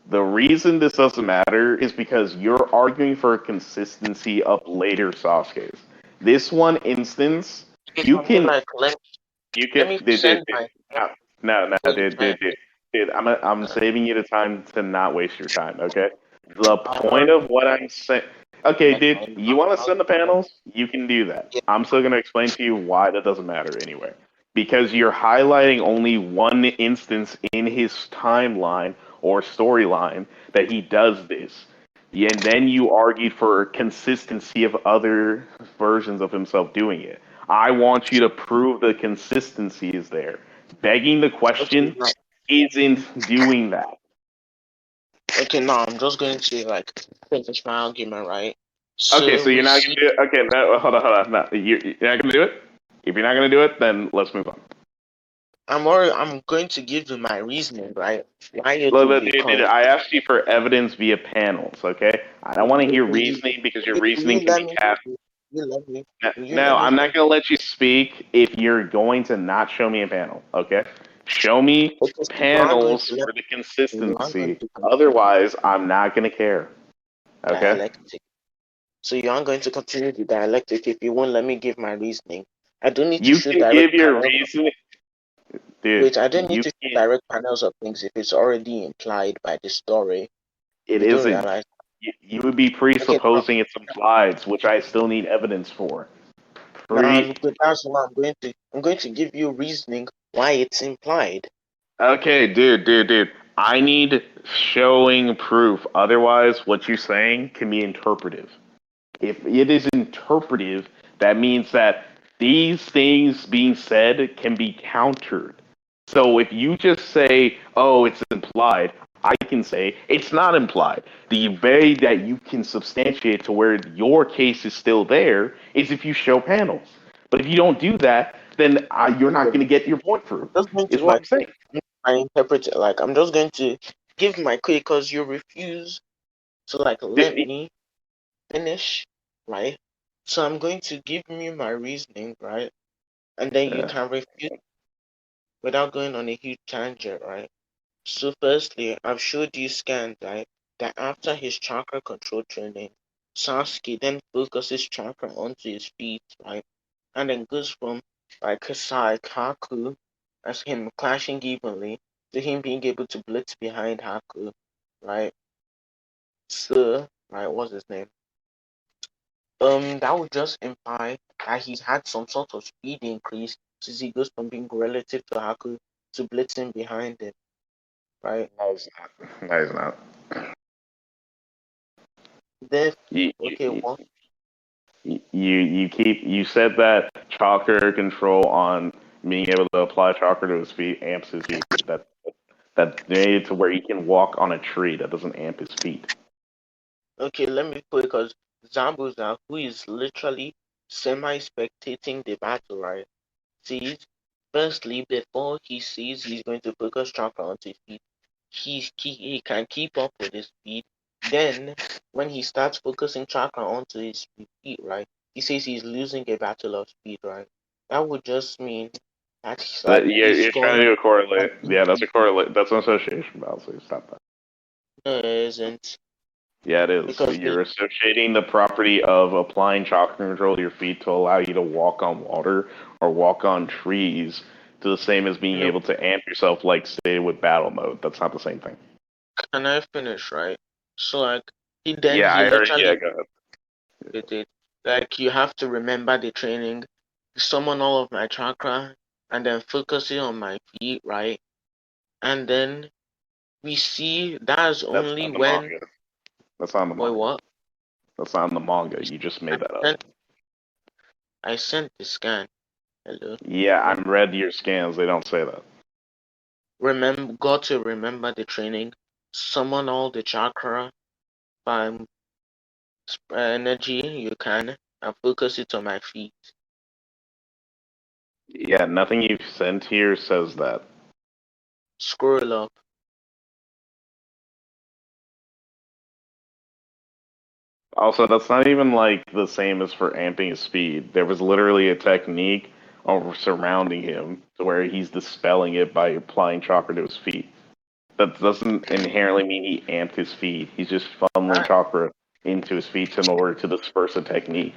Speaker 2: The reason this doesn't matter is because you're arguing for a consistency of later Sasuke's. This one instance, you
Speaker 1: I mean,
Speaker 2: can
Speaker 1: like,
Speaker 2: You
Speaker 1: let
Speaker 2: can,
Speaker 1: me
Speaker 2: dude.
Speaker 1: send my
Speaker 2: No,
Speaker 1: before you try.
Speaker 2: dude. I'm
Speaker 1: Uh,
Speaker 2: saving you the time to not waste your time. Okay. The
Speaker 1: I'm
Speaker 2: point
Speaker 1: already
Speaker 2: of what I'm saying. Okay,
Speaker 1: like,
Speaker 2: dude. You want to send the panels? You can do that.
Speaker 1: yeah,
Speaker 2: I'm still gonna explain to you why that doesn't matter anyway. Because you're highlighting only one instance in his timeline or storyline that he does this. Yeah, and then you argued for consistency of other versions of himself doing it. I want you to prove the consistency is there. Begging the
Speaker 1: okay,
Speaker 2: question
Speaker 1: now,
Speaker 2: isn't doing that.
Speaker 1: okay, now I'm just going to like finish my argument, right?
Speaker 2: Okay,
Speaker 1: So
Speaker 2: so you're
Speaker 1: we
Speaker 2: not
Speaker 1: see,
Speaker 2: gonna do it. Okay, no, hold on. No, you're not gonna do it. If you're not gonna do it, then let's move on.
Speaker 1: I'm going to give you my reasoning, right? Why it
Speaker 2: Look,
Speaker 1: will
Speaker 2: look,
Speaker 1: be
Speaker 2: I asked you for evidence via panels. Okay, I don't want to hear
Speaker 1: will you,
Speaker 2: reasoning because your
Speaker 1: will
Speaker 2: reasoning
Speaker 1: you
Speaker 2: can
Speaker 1: let
Speaker 2: be
Speaker 1: me,
Speaker 2: cast.
Speaker 1: will you
Speaker 2: No,
Speaker 1: let me
Speaker 2: I'm not
Speaker 1: finish?
Speaker 2: gonna let you speak if you're going to not show me a panel. Okay, show me
Speaker 1: Okay, so you are going
Speaker 2: panels
Speaker 1: to let
Speaker 2: for the
Speaker 1: you are going
Speaker 2: consistency.
Speaker 1: to continue
Speaker 2: Otherwise, I'm not gonna care. Okay.
Speaker 1: dialectic. So you aren't going to continue the dialectic if you won't let me give my reasoning. I don't need to
Speaker 2: You
Speaker 1: show
Speaker 2: can
Speaker 1: direct
Speaker 2: give your
Speaker 1: panels.
Speaker 2: reason, dude.
Speaker 1: Wait, I don't need
Speaker 2: You
Speaker 1: to show
Speaker 2: can.
Speaker 1: direct panels of things if it's already implied by the story.
Speaker 2: It
Speaker 1: You do
Speaker 2: isn't.
Speaker 1: realize.
Speaker 2: You would be
Speaker 1: Okay,
Speaker 2: presupposing it's implied, which I still need evidence for. Pre.
Speaker 1: that's why I'm going to give you reasoning why it's implied.
Speaker 2: Okay, dude. I need showing proof. Otherwise, what you're saying can be interpretive. If it is interpretive, that means that these things being said can be countered. So if you just say, oh, it's implied, I can say it's not implied. The way that you can substantiate to where your case is still there is if you show panels. But if you don't do that, then you're not
Speaker 1: Okay,
Speaker 2: going to get your point through,
Speaker 1: just going to
Speaker 2: is what I'm saying.
Speaker 1: I interpret it like I'm just going to give my quick because you refuse to like let me finish, right? So I'm going to give you my reasoning, right? And then you
Speaker 2: Uh,
Speaker 1: can refute without going on a huge tangent, right? So firstly, I've showed you scans, right? That after his chakra control training, Sasuke then focuses chakra onto his feet, right? And then goes from like Haku as him clashing evenly to him being able to blitz behind Haku, right? So, right, what's his name? That would just imply that he's had some sort of speed increase since he goes from being relative to Haku to blitzing behind him, right?
Speaker 2: No, he's not. No, he's not. You,
Speaker 1: Okay,
Speaker 2: you,
Speaker 1: what?
Speaker 2: you said that chakra control on being able to apply chakra to his feet amps his feet. That made it to where he can walk on a tree. That doesn't amp his feet.
Speaker 1: Okay, let me put it because Zambuza, who is literally semi-spectating the battle, right? Sees, firstly, before he sees he's going to focus chakra onto his feet, he can keep up with his speed. Then, when he starts focusing chakra onto his feet, right, he says he's losing a battle of speed, right? That would just mean that he's like he's
Speaker 2: You're trying to
Speaker 1: scoring
Speaker 2: do a correlate.
Speaker 1: on
Speaker 2: Yeah, that's a correlate. That's an association fallacy. Stop that.
Speaker 1: no, it isn't
Speaker 2: Yeah, it is.
Speaker 1: because
Speaker 2: You're associating the property of applying chakra control to your feet to allow you to walk on water or walk on trees to the same as being
Speaker 1: no,
Speaker 2: able to amp yourself, like say with battle mode. That's not the same thing.
Speaker 1: can I finish, right? So like
Speaker 2: Yeah,
Speaker 1: he
Speaker 2: I heard. Yeah,
Speaker 1: literally
Speaker 2: go ahead.
Speaker 1: did it. Like you have to remember the training, summon all of my chakra, and then focusing on my feet, right? And then we see that's
Speaker 2: That's
Speaker 1: only
Speaker 2: not the
Speaker 1: when
Speaker 2: manga. That's not in the
Speaker 1: wait
Speaker 2: manga.
Speaker 1: what?
Speaker 2: That's not in the manga. You just
Speaker 1: I
Speaker 2: made that up.
Speaker 1: sent I sent the scan. Hello.
Speaker 2: Yeah, I read your scans. They don't say that.
Speaker 1: Remember, got to remember the training. Summon all the chakra by energy you can, and focus it on my feet.
Speaker 2: Yeah, nothing you've sent here says that.
Speaker 1: Scroll up.
Speaker 2: Also, that's not even like the same as for amping his speed. There was literally a technique over surrounding him to where he's dispelling it by applying chakra to his feet. That doesn't inherently mean he amped his feet. He's just funneling
Speaker 1: That,
Speaker 2: chakra into his feet in order to disperse a technique.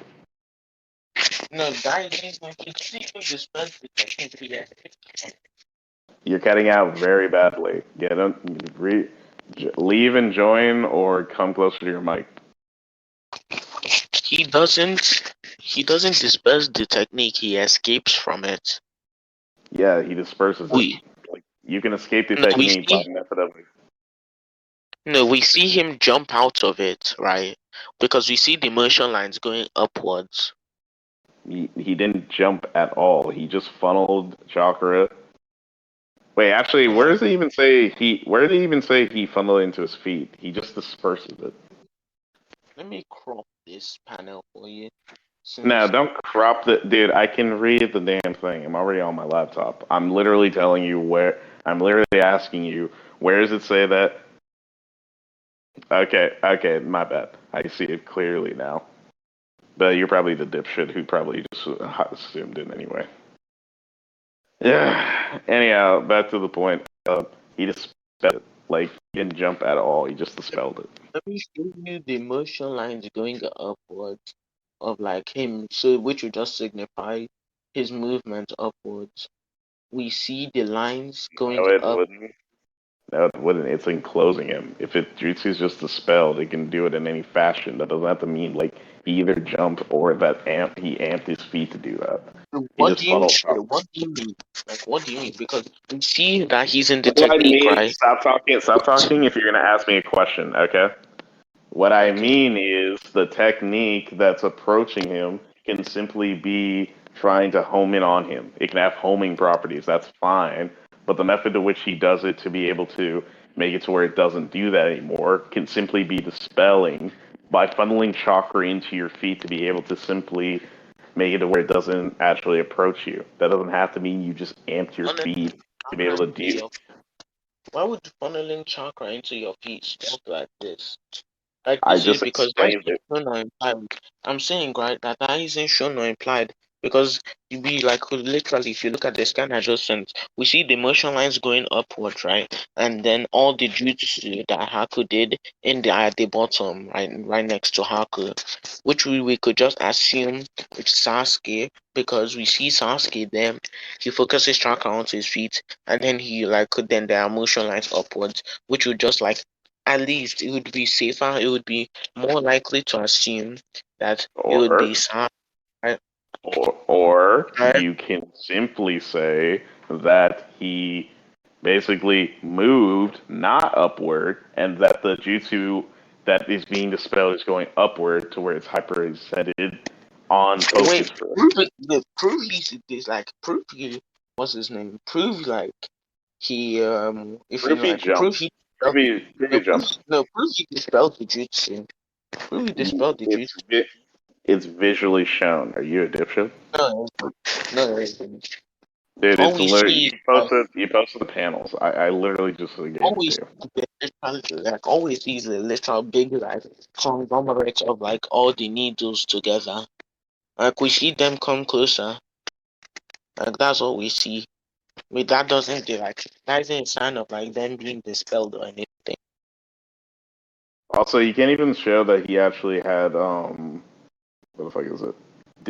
Speaker 1: no, that is when you see him dispense the technique. Yeah.
Speaker 2: You're cutting out very badly. Get him, leave and join, or come closer to your mic.
Speaker 1: He doesn't disperse the technique, he escapes from it.
Speaker 2: Yeah, he disperses it.
Speaker 1: We
Speaker 2: Like you can escape the
Speaker 1: no, we
Speaker 2: technique by
Speaker 1: see
Speaker 2: method of.
Speaker 1: no, we see him jump out of it, right? Because we see the motion lines going upwards.
Speaker 2: He didn't jump at all. He just funneled chakra. Wait, actually, where does it even say he? Where did he even say he funneled into his feet? He just disperses it.
Speaker 1: Let me crop this panel for you.
Speaker 2: No,
Speaker 1: Since
Speaker 2: don't crop the dude. I can read the damn thing. I'm already on my laptop. I'm literally telling you where. I'm literally asking you where does it say that? Okay, my bad. I see it clearly now. But you're probably the dipshit who probably just assumed it anyway. Yeah. Anyhow, back to the point. He dispelled it. Like he didn't jump at all. He just dispelled it.
Speaker 1: let me show you the motion lines going upwards of like him, so which would just signify his movement upwards. We see the lines going
Speaker 2: No, it
Speaker 1: up.
Speaker 2: wouldn't. No, it wouldn't. It's enclosing him. If it jutsu's just dispelled, it can do it in any fashion. That doesn't have to mean like he either jumped or that he amped his feet to do that. He
Speaker 1: What
Speaker 2: just
Speaker 1: do you
Speaker 2: funneled up.
Speaker 1: what do you mean? Like what do you mean? Because we see that he's in the
Speaker 2: What I
Speaker 1: technique,
Speaker 2: mean,
Speaker 1: right?
Speaker 2: stop talking. Stop talking. If you're gonna ask me a question, okay? What I
Speaker 1: Okay.
Speaker 2: mean is the technique that's approaching him can simply be trying to home in on him. It can have homing properties, that's fine. But the method to which he does it to be able to make it to where it doesn't do that anymore can simply be dispelling by funneling chakra into your feet to be able to simply make it to where it doesn't actually approach you. That doesn't have to mean you just amped your
Speaker 1: Honestly,
Speaker 2: feet to be able to do.
Speaker 1: why would funneling chakra into your feet spelled like this? Like you
Speaker 2: I
Speaker 1: see,
Speaker 2: just
Speaker 1: because that's
Speaker 2: explained
Speaker 1: not
Speaker 2: it.
Speaker 1: shown or implied. I'm saying, right, that that isn't shown or implied because we like literally, if you look at the scan I just sent, we see the motion lines going upward, right, and then all the jutsu that Haku did in the at the bottom, right next to Haku, which we could just assume it's Sasuke because we see Sasuke there. He focuses chakra onto his feet, and then he like then there are motion lines upwards, which would just like at least it would be safer. It would be more likely to assume that it would
Speaker 2: Or
Speaker 1: be Sam, right?
Speaker 2: Or
Speaker 1: Right?
Speaker 2: you can simply say that he basically moved not upward, and that the jutsu that is being dispelled is going upward to where it's hyper extended on
Speaker 1: Wait,
Speaker 2: focus for.
Speaker 1: prove it. Prove he's this like prove he what's his name? Prove like he if you
Speaker 2: Proof he
Speaker 1: like prove
Speaker 2: jumped.
Speaker 1: he
Speaker 2: Proof he jumped.
Speaker 1: prove he dispelled the jutsu. Prove he dispelled the jutsu.
Speaker 2: It's visually shown. Are you a dipshit?
Speaker 1: No, no,
Speaker 2: Dude,
Speaker 1: all
Speaker 2: it's
Speaker 1: we
Speaker 2: literally
Speaker 1: see is like
Speaker 2: you posted the panels. I literally just gave it to
Speaker 1: always
Speaker 2: you.
Speaker 1: like always these literal big like conglomerates of like all the needles together. Like we see them come closer. Like that's all we see. I mean, that doesn't like that isn't a sign of like them being dispelled or anything.
Speaker 2: Also, you can't even show that he actually had what the fuck is it?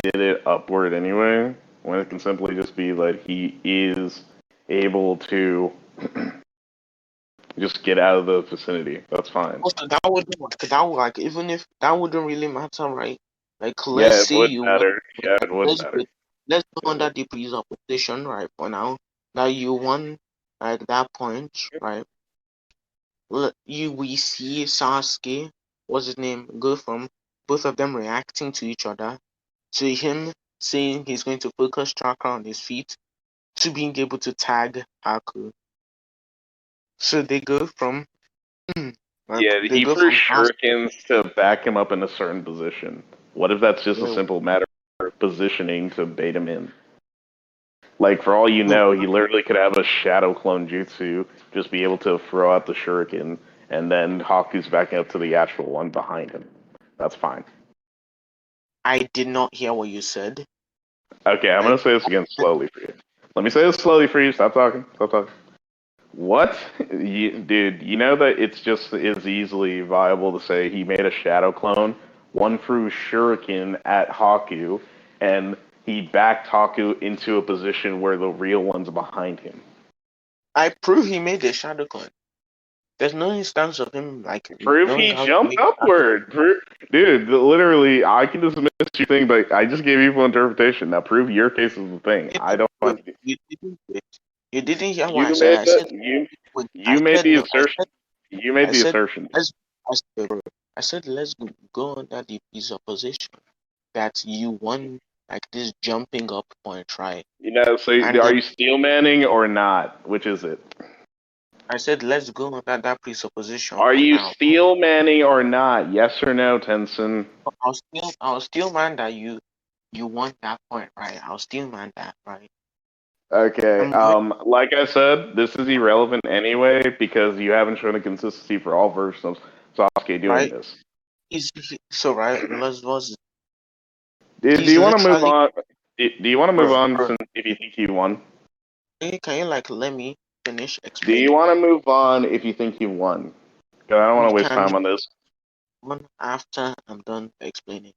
Speaker 2: Did it upward anyway, when it can simply just be that he is able to just get out of the vicinity. That's fine.
Speaker 1: Also, that would like even if that wouldn't really matter, right? Like let's
Speaker 2: Yeah, it
Speaker 1: say
Speaker 2: would
Speaker 1: you want
Speaker 2: matter. Yeah, it would
Speaker 1: let's
Speaker 2: matter.
Speaker 1: let's go
Speaker 2: It
Speaker 1: under
Speaker 2: would.
Speaker 1: the presupposition, right? For now, that you won like that point, right? We see Sasuke, what's his name, go from both of them reacting to each other to him saying he's going to focus chakra on his feet to being able to tag Haku. So they go from like
Speaker 2: Yeah,
Speaker 1: they
Speaker 2: he
Speaker 1: go
Speaker 2: threw
Speaker 1: from
Speaker 2: shurikens to back him up in a certain position. What if that's just a
Speaker 1: no,
Speaker 2: simple matter of positioning to bait him in? Like, for all you
Speaker 1: no,
Speaker 2: know, he literally could have a shadow clone jutsu, just be able to throw out the shuriken, and then Haku's backing up to the actual one behind him. That's fine.
Speaker 1: I did not hear what you said.
Speaker 2: Okay, I'm
Speaker 1: Like
Speaker 2: gonna say this again slowly for you. Let me say this slowly for you. Stop talking. Stop talking. What? Dude, you know that it's just as easily viable to say he made a shadow clone, one threw shuriken at Haku, and he backed Haku into a position where the real one's behind him.
Speaker 1: I prove he made a shadow clone. There's no instance of him like
Speaker 2: Prove
Speaker 1: knowing
Speaker 2: he
Speaker 1: how to
Speaker 2: jumped
Speaker 1: make a shadow
Speaker 2: upward. Dude, literally, I can dismiss your thing, but I just gave you full interpretation. Now prove your case is the thing. I don't
Speaker 1: clone.
Speaker 2: want you.
Speaker 1: You didn't wait. You didn't hear what I
Speaker 2: You
Speaker 1: said.
Speaker 2: made
Speaker 1: I
Speaker 2: that.
Speaker 1: said wait. I
Speaker 2: You made
Speaker 1: said
Speaker 2: the
Speaker 1: no.
Speaker 2: assertion. You made
Speaker 1: I
Speaker 2: the
Speaker 1: said
Speaker 2: assertion.
Speaker 1: let's I said, bro, I said let's go under the presupposition that you won like this jumping up point, right?
Speaker 2: You know, so
Speaker 1: And
Speaker 2: are
Speaker 1: then
Speaker 2: you steel manning or not? Which is it?
Speaker 1: I said let's go under that presupposition
Speaker 2: Are
Speaker 1: for
Speaker 2: you
Speaker 1: now.
Speaker 2: steel manning or not? Yes or no, Tenson?
Speaker 1: I'll still man that you won that point, right? I'll still man that, right?
Speaker 2: Okay.
Speaker 1: I'm going
Speaker 2: Like I said, this is irrelevant anyway because you haven't shown a consistency for all versions of Sasuke doing
Speaker 1: right.
Speaker 2: this.
Speaker 1: So right. Let's
Speaker 2: Do
Speaker 1: he's
Speaker 2: you want to move
Speaker 1: literally
Speaker 2: on? Do you want to move
Speaker 1: bro,
Speaker 2: on
Speaker 1: bro.
Speaker 2: since if you think you won?
Speaker 1: Can you like let me finish
Speaker 2: Do you
Speaker 1: explaining?
Speaker 2: want to move on if you think you won? Because I don't want
Speaker 1: We
Speaker 2: to waste
Speaker 1: can
Speaker 2: time on this.
Speaker 1: one after I'm done explaining.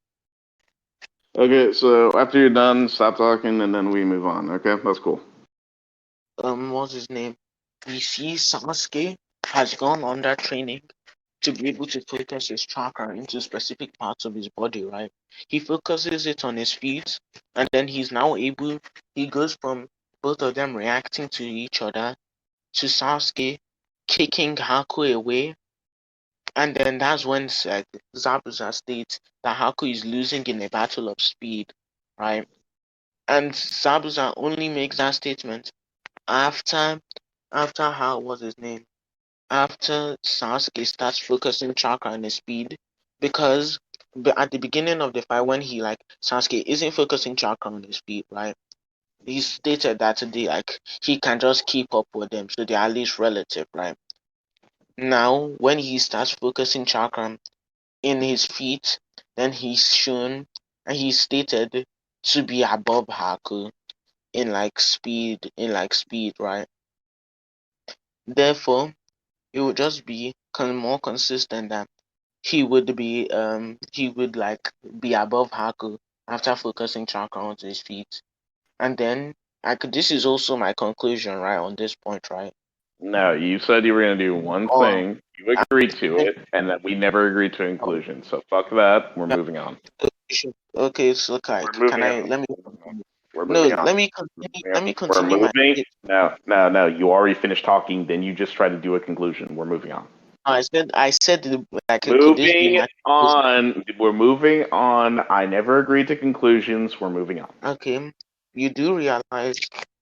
Speaker 2: Okay, so after you're done, stop talking and then we move on. Okay, that's cool.
Speaker 1: What's his name? We see Sasuke has gone under training to be able to focus his chakra into specific parts of his body, right? He focuses it on his feet, and then he's now able. He goes from both of them reacting to each other to Sasuke kicking Haku away, and then that's when Zabuza states that Haku is losing in a battle of speed, right? And Zabuza only makes that statement after how was his name? After Sasuke starts focusing chakra on his speed, because at the beginning of the fight when he like Sasuke isn't focusing chakra on his speed, right? He stated that today like he can just keep up with them, so they are at least relative, right? Now when he starts focusing chakra in his feet, then he's shown and he's stated to be above Haku in like speed, right? Therefore, it would just be more consistent that he would like be above Haku after focusing chakra onto his feet. And then this is also my conclusion, right, on this point, right?
Speaker 2: No, you said you were going to do one
Speaker 1: Or
Speaker 2: thing, you agreed to it, and that we never agreed to inclusion. So fuck that, we're moving on.
Speaker 1: Okay, so Kai,
Speaker 2: We're
Speaker 1: can
Speaker 2: moving
Speaker 1: I
Speaker 2: on.
Speaker 1: let me
Speaker 2: We're
Speaker 1: no,
Speaker 2: moving on.
Speaker 1: let me continue. Let me
Speaker 2: We're
Speaker 1: continue my.
Speaker 2: moving. No. You already finished talking. Then you just try to do a conclusion. We're moving on.
Speaker 1: I said like, could this be
Speaker 2: Moving
Speaker 1: my conclusion?
Speaker 2: on. We're moving on. I never agreed to conclusions. We're moving on.
Speaker 1: Okay, you do realize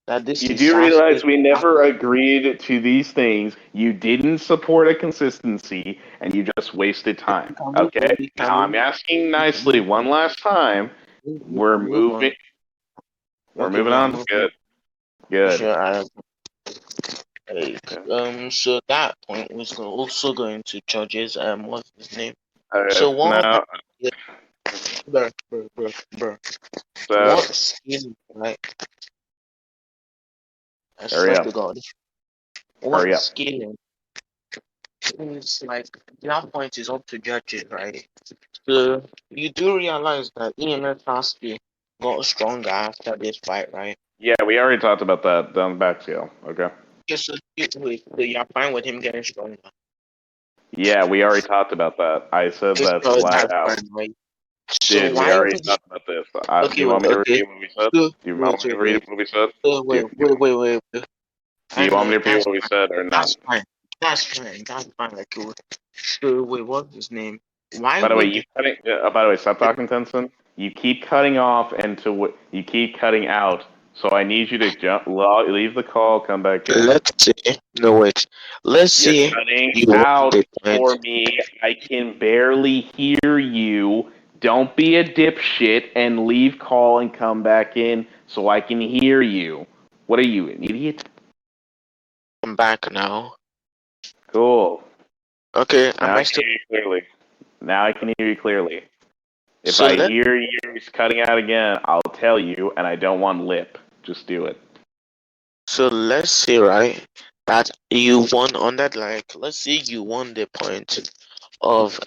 Speaker 1: that this
Speaker 2: You
Speaker 1: is
Speaker 2: do realize
Speaker 1: Sasuke's
Speaker 2: we never
Speaker 1: last.
Speaker 2: agreed to these things. You didn't support a consistency, and you just wasted time.
Speaker 1: Can we
Speaker 2: Okay?
Speaker 1: we
Speaker 2: Now
Speaker 1: can
Speaker 2: I'm
Speaker 1: move
Speaker 2: asking
Speaker 1: we can
Speaker 2: nicely
Speaker 1: move
Speaker 2: one last time.
Speaker 1: we
Speaker 2: We're
Speaker 1: can move
Speaker 2: moving.
Speaker 1: on.
Speaker 2: We're
Speaker 1: Okay,
Speaker 2: moving
Speaker 1: we are
Speaker 2: on.
Speaker 1: moving.
Speaker 2: Good. Good.
Speaker 1: Sure, so that point was also going to George's what's his name? So what
Speaker 2: Now,
Speaker 1: yeah, bro.
Speaker 2: so
Speaker 1: What skill, right? I
Speaker 2: hurry
Speaker 1: swear
Speaker 2: up.
Speaker 1: to God.
Speaker 2: Hurry
Speaker 1: What
Speaker 2: up.
Speaker 1: skill is like that point is up to judges, right? So you do realize that EMS Sasuke got stronger after this fight, right?
Speaker 2: Yeah, we already talked about that down the back scale. Okay.
Speaker 1: Yes, so you're fine with him getting stronger.
Speaker 2: Yeah, we already talked about that. I said that
Speaker 1: So
Speaker 2: flat
Speaker 1: that's
Speaker 2: out.
Speaker 1: fine, right? So
Speaker 2: Dude, we
Speaker 1: why
Speaker 2: already
Speaker 1: would
Speaker 2: talked about this. Do
Speaker 1: okay,
Speaker 2: you want me to
Speaker 1: okay.
Speaker 2: repeat what we said?
Speaker 1: So
Speaker 2: Do you want
Speaker 1: wait,
Speaker 2: me to
Speaker 1: wait,
Speaker 2: read
Speaker 1: wait.
Speaker 2: what we said?
Speaker 1: So
Speaker 2: Do, do,
Speaker 1: wait.
Speaker 2: do
Speaker 1: I
Speaker 2: you want me
Speaker 1: know
Speaker 2: to repeat what we said or
Speaker 1: that's
Speaker 2: not?
Speaker 1: fine. That's fine. That's fine. Like, so wait, what's his name? Why
Speaker 2: By the way,
Speaker 1: would
Speaker 2: you cutting. By the way, stop talking, Tenson. You keep cutting off you keep cutting out. So I need you to leave the call, come back in.
Speaker 1: let's see. No wait. Let's
Speaker 2: You're
Speaker 1: see.
Speaker 2: cutting
Speaker 1: You won
Speaker 2: out
Speaker 1: the
Speaker 2: for
Speaker 1: point.
Speaker 2: me. I can barely hear you. Don't be a dipshit and leave call and come back in so I can hear you. What are you, an idiot?
Speaker 1: I'm back now.
Speaker 2: Cool.
Speaker 1: Okay, am
Speaker 2: Now I
Speaker 1: I
Speaker 2: can
Speaker 1: still?
Speaker 2: hear you clearly. Now I can hear you clearly. If
Speaker 1: So
Speaker 2: I
Speaker 1: let
Speaker 2: hear you cutting out again, I'll tell you, and I don't want lip. Just do it.
Speaker 1: let's see, right? That you won on that. Like, let's say you won the point of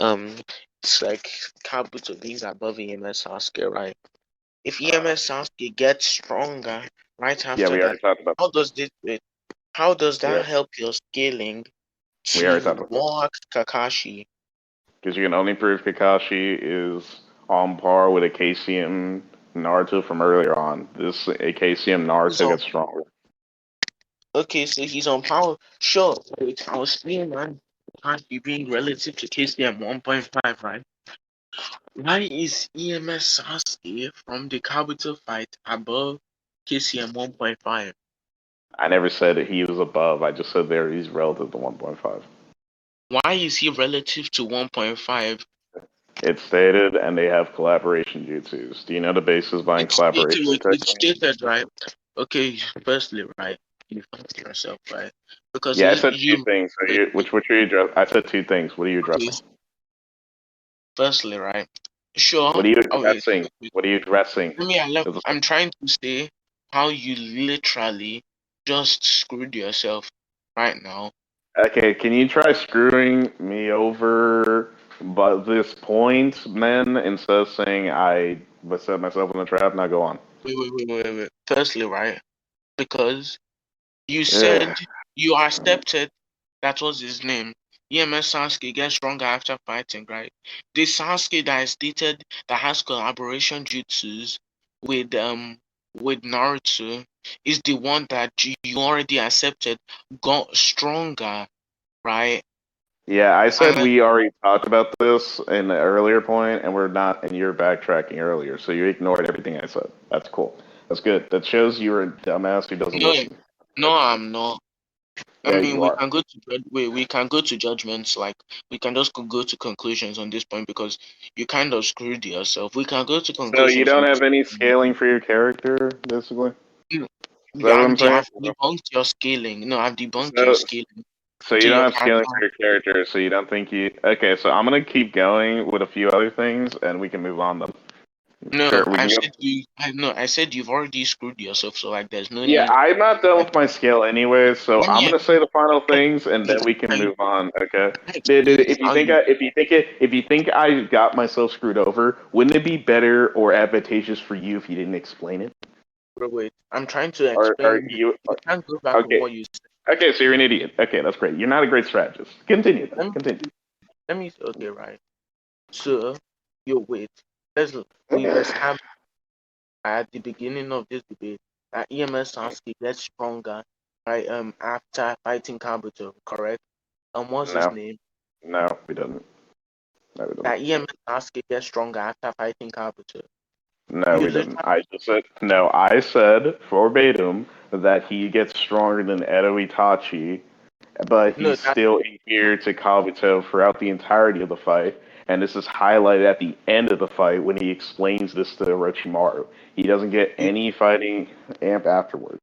Speaker 1: it's like Kabuto being above EMS Sasuke, right? If EMS Sasuke gets stronger right
Speaker 2: Yeah,
Speaker 1: after
Speaker 2: we
Speaker 1: that,
Speaker 2: already talked about.
Speaker 1: how does this? How does
Speaker 2: We
Speaker 1: that help your scaling
Speaker 2: we already
Speaker 1: to
Speaker 2: talked about that.
Speaker 1: walk Kakashi?
Speaker 2: Because you can only prove Kakashi is on par with a KCM Naruto from earlier on. This a KCM
Speaker 1: He's
Speaker 2: Naruto
Speaker 1: on.
Speaker 2: gets stronger.
Speaker 1: Okay, so he's on power. Sure, wait, I was saying, man, Kakashi being relative to KCM 1.5, right? Why is EMS Sasuke from the Kabuto fight above KCM 1.5?
Speaker 2: I never said that he was above. I just said there he's relative to 1.5.
Speaker 1: Why is he relative to 1.5?
Speaker 2: It's stated, and they have collaboration jutsus. Do you know the basis behind collaboration
Speaker 1: It's
Speaker 2: techniques?
Speaker 1: stated, right? Okay, firstly, right? You fucked yourself, right? Because
Speaker 2: Yeah, I said two
Speaker 1: you
Speaker 2: things. So
Speaker 1: wait,
Speaker 2: which are you addressing? I said two things. What are you
Speaker 1: okay,
Speaker 2: addressing?
Speaker 1: firstly, right? Sure.
Speaker 2: What are you
Speaker 1: Oh, wait,
Speaker 2: addressing? What are you addressing?
Speaker 1: I'm trying to say how you literally just screwed yourself right now.
Speaker 2: Okay, can you try screwing me over by this point, man, instead of saying I set myself in the trap? Now go on.
Speaker 1: Wait. Firstly, right? Because you
Speaker 2: Yeah,
Speaker 1: said you accepted that was his name. EMS Sasuke gets stronger after fighting, right? The Sasuke that is stated that has collaboration jutsus with Naruto is the one that you already accepted got stronger, right?
Speaker 2: yeah. I said
Speaker 1: And
Speaker 2: we already talked about this in the earlier point, and we're not, and you're backtracking earlier, so you ignored everything I said. That's cool. That's good. That shows you're a dumbass who doesn't
Speaker 1: no,
Speaker 2: listen.
Speaker 1: no, I'm not. I
Speaker 2: Yeah,
Speaker 1: mean,
Speaker 2: you are.
Speaker 1: we can go to judgments. Like we can just go to conclusions on this point because you kind of screwed yourself. We can go to
Speaker 2: So you
Speaker 1: conclusions
Speaker 2: don't
Speaker 1: on this.
Speaker 2: have any scaling for your character, basically. Is
Speaker 1: You-
Speaker 2: that what I'm saying?
Speaker 1: I've debunked your scaling. No, I've debunked your
Speaker 2: So,
Speaker 1: scaling
Speaker 2: so
Speaker 1: to
Speaker 2: you don't
Speaker 1: your
Speaker 2: have scaling
Speaker 1: character.
Speaker 2: for your character, so you don't think you. Okay, so I'm gonna keep going with a few other things, and we can move on them. Sure,
Speaker 1: No,
Speaker 2: we can go.
Speaker 1: I said you've already screwed yourself. So like, there's no
Speaker 2: Yeah,
Speaker 1: need.
Speaker 2: I'm not done
Speaker 1: Like,
Speaker 2: with my scale anyway, so
Speaker 1: let
Speaker 2: I'm
Speaker 1: me
Speaker 2: gonna say the final
Speaker 1: let
Speaker 2: things, and
Speaker 1: me
Speaker 2: then we can
Speaker 1: explain
Speaker 2: move on. Okay.
Speaker 1: explain
Speaker 2: If you
Speaker 1: how
Speaker 2: think
Speaker 1: you.
Speaker 2: if you think I got myself screwed over, wouldn't it be better or advantageous for you if you didn't explain it?
Speaker 1: Wait, I'm trying to
Speaker 2: Or are
Speaker 1: explain.
Speaker 2: you
Speaker 1: You can't go back on
Speaker 2: okay?
Speaker 1: what you said.
Speaker 2: Okay, so you're an idiot. Okay, that's great. You're not a great strategist. Continue then.
Speaker 1: Let me
Speaker 2: Continue.
Speaker 1: let me okay, right. So you wait. we established at the beginning of this debate that EMS Sasuke gets stronger, right? After fighting Kabuto, correct? What's his
Speaker 2: No,
Speaker 1: name?
Speaker 2: no, we didn't. No, we
Speaker 1: That
Speaker 2: didn't.
Speaker 1: EMS Sasuke gets stronger after fighting Kabuto.
Speaker 2: No,
Speaker 1: You
Speaker 2: we didn't.
Speaker 1: literally
Speaker 2: I just said no. I said verbatim that he gets stronger than Edo Itachi, but
Speaker 1: no
Speaker 2: he's
Speaker 1: that
Speaker 2: still adhered to Kabuto throughout the entirety of the fight. And this is highlighted at the end of the fight when he explains this to Orochimaru. He doesn't get
Speaker 1: you
Speaker 2: any fighting amp afterwards.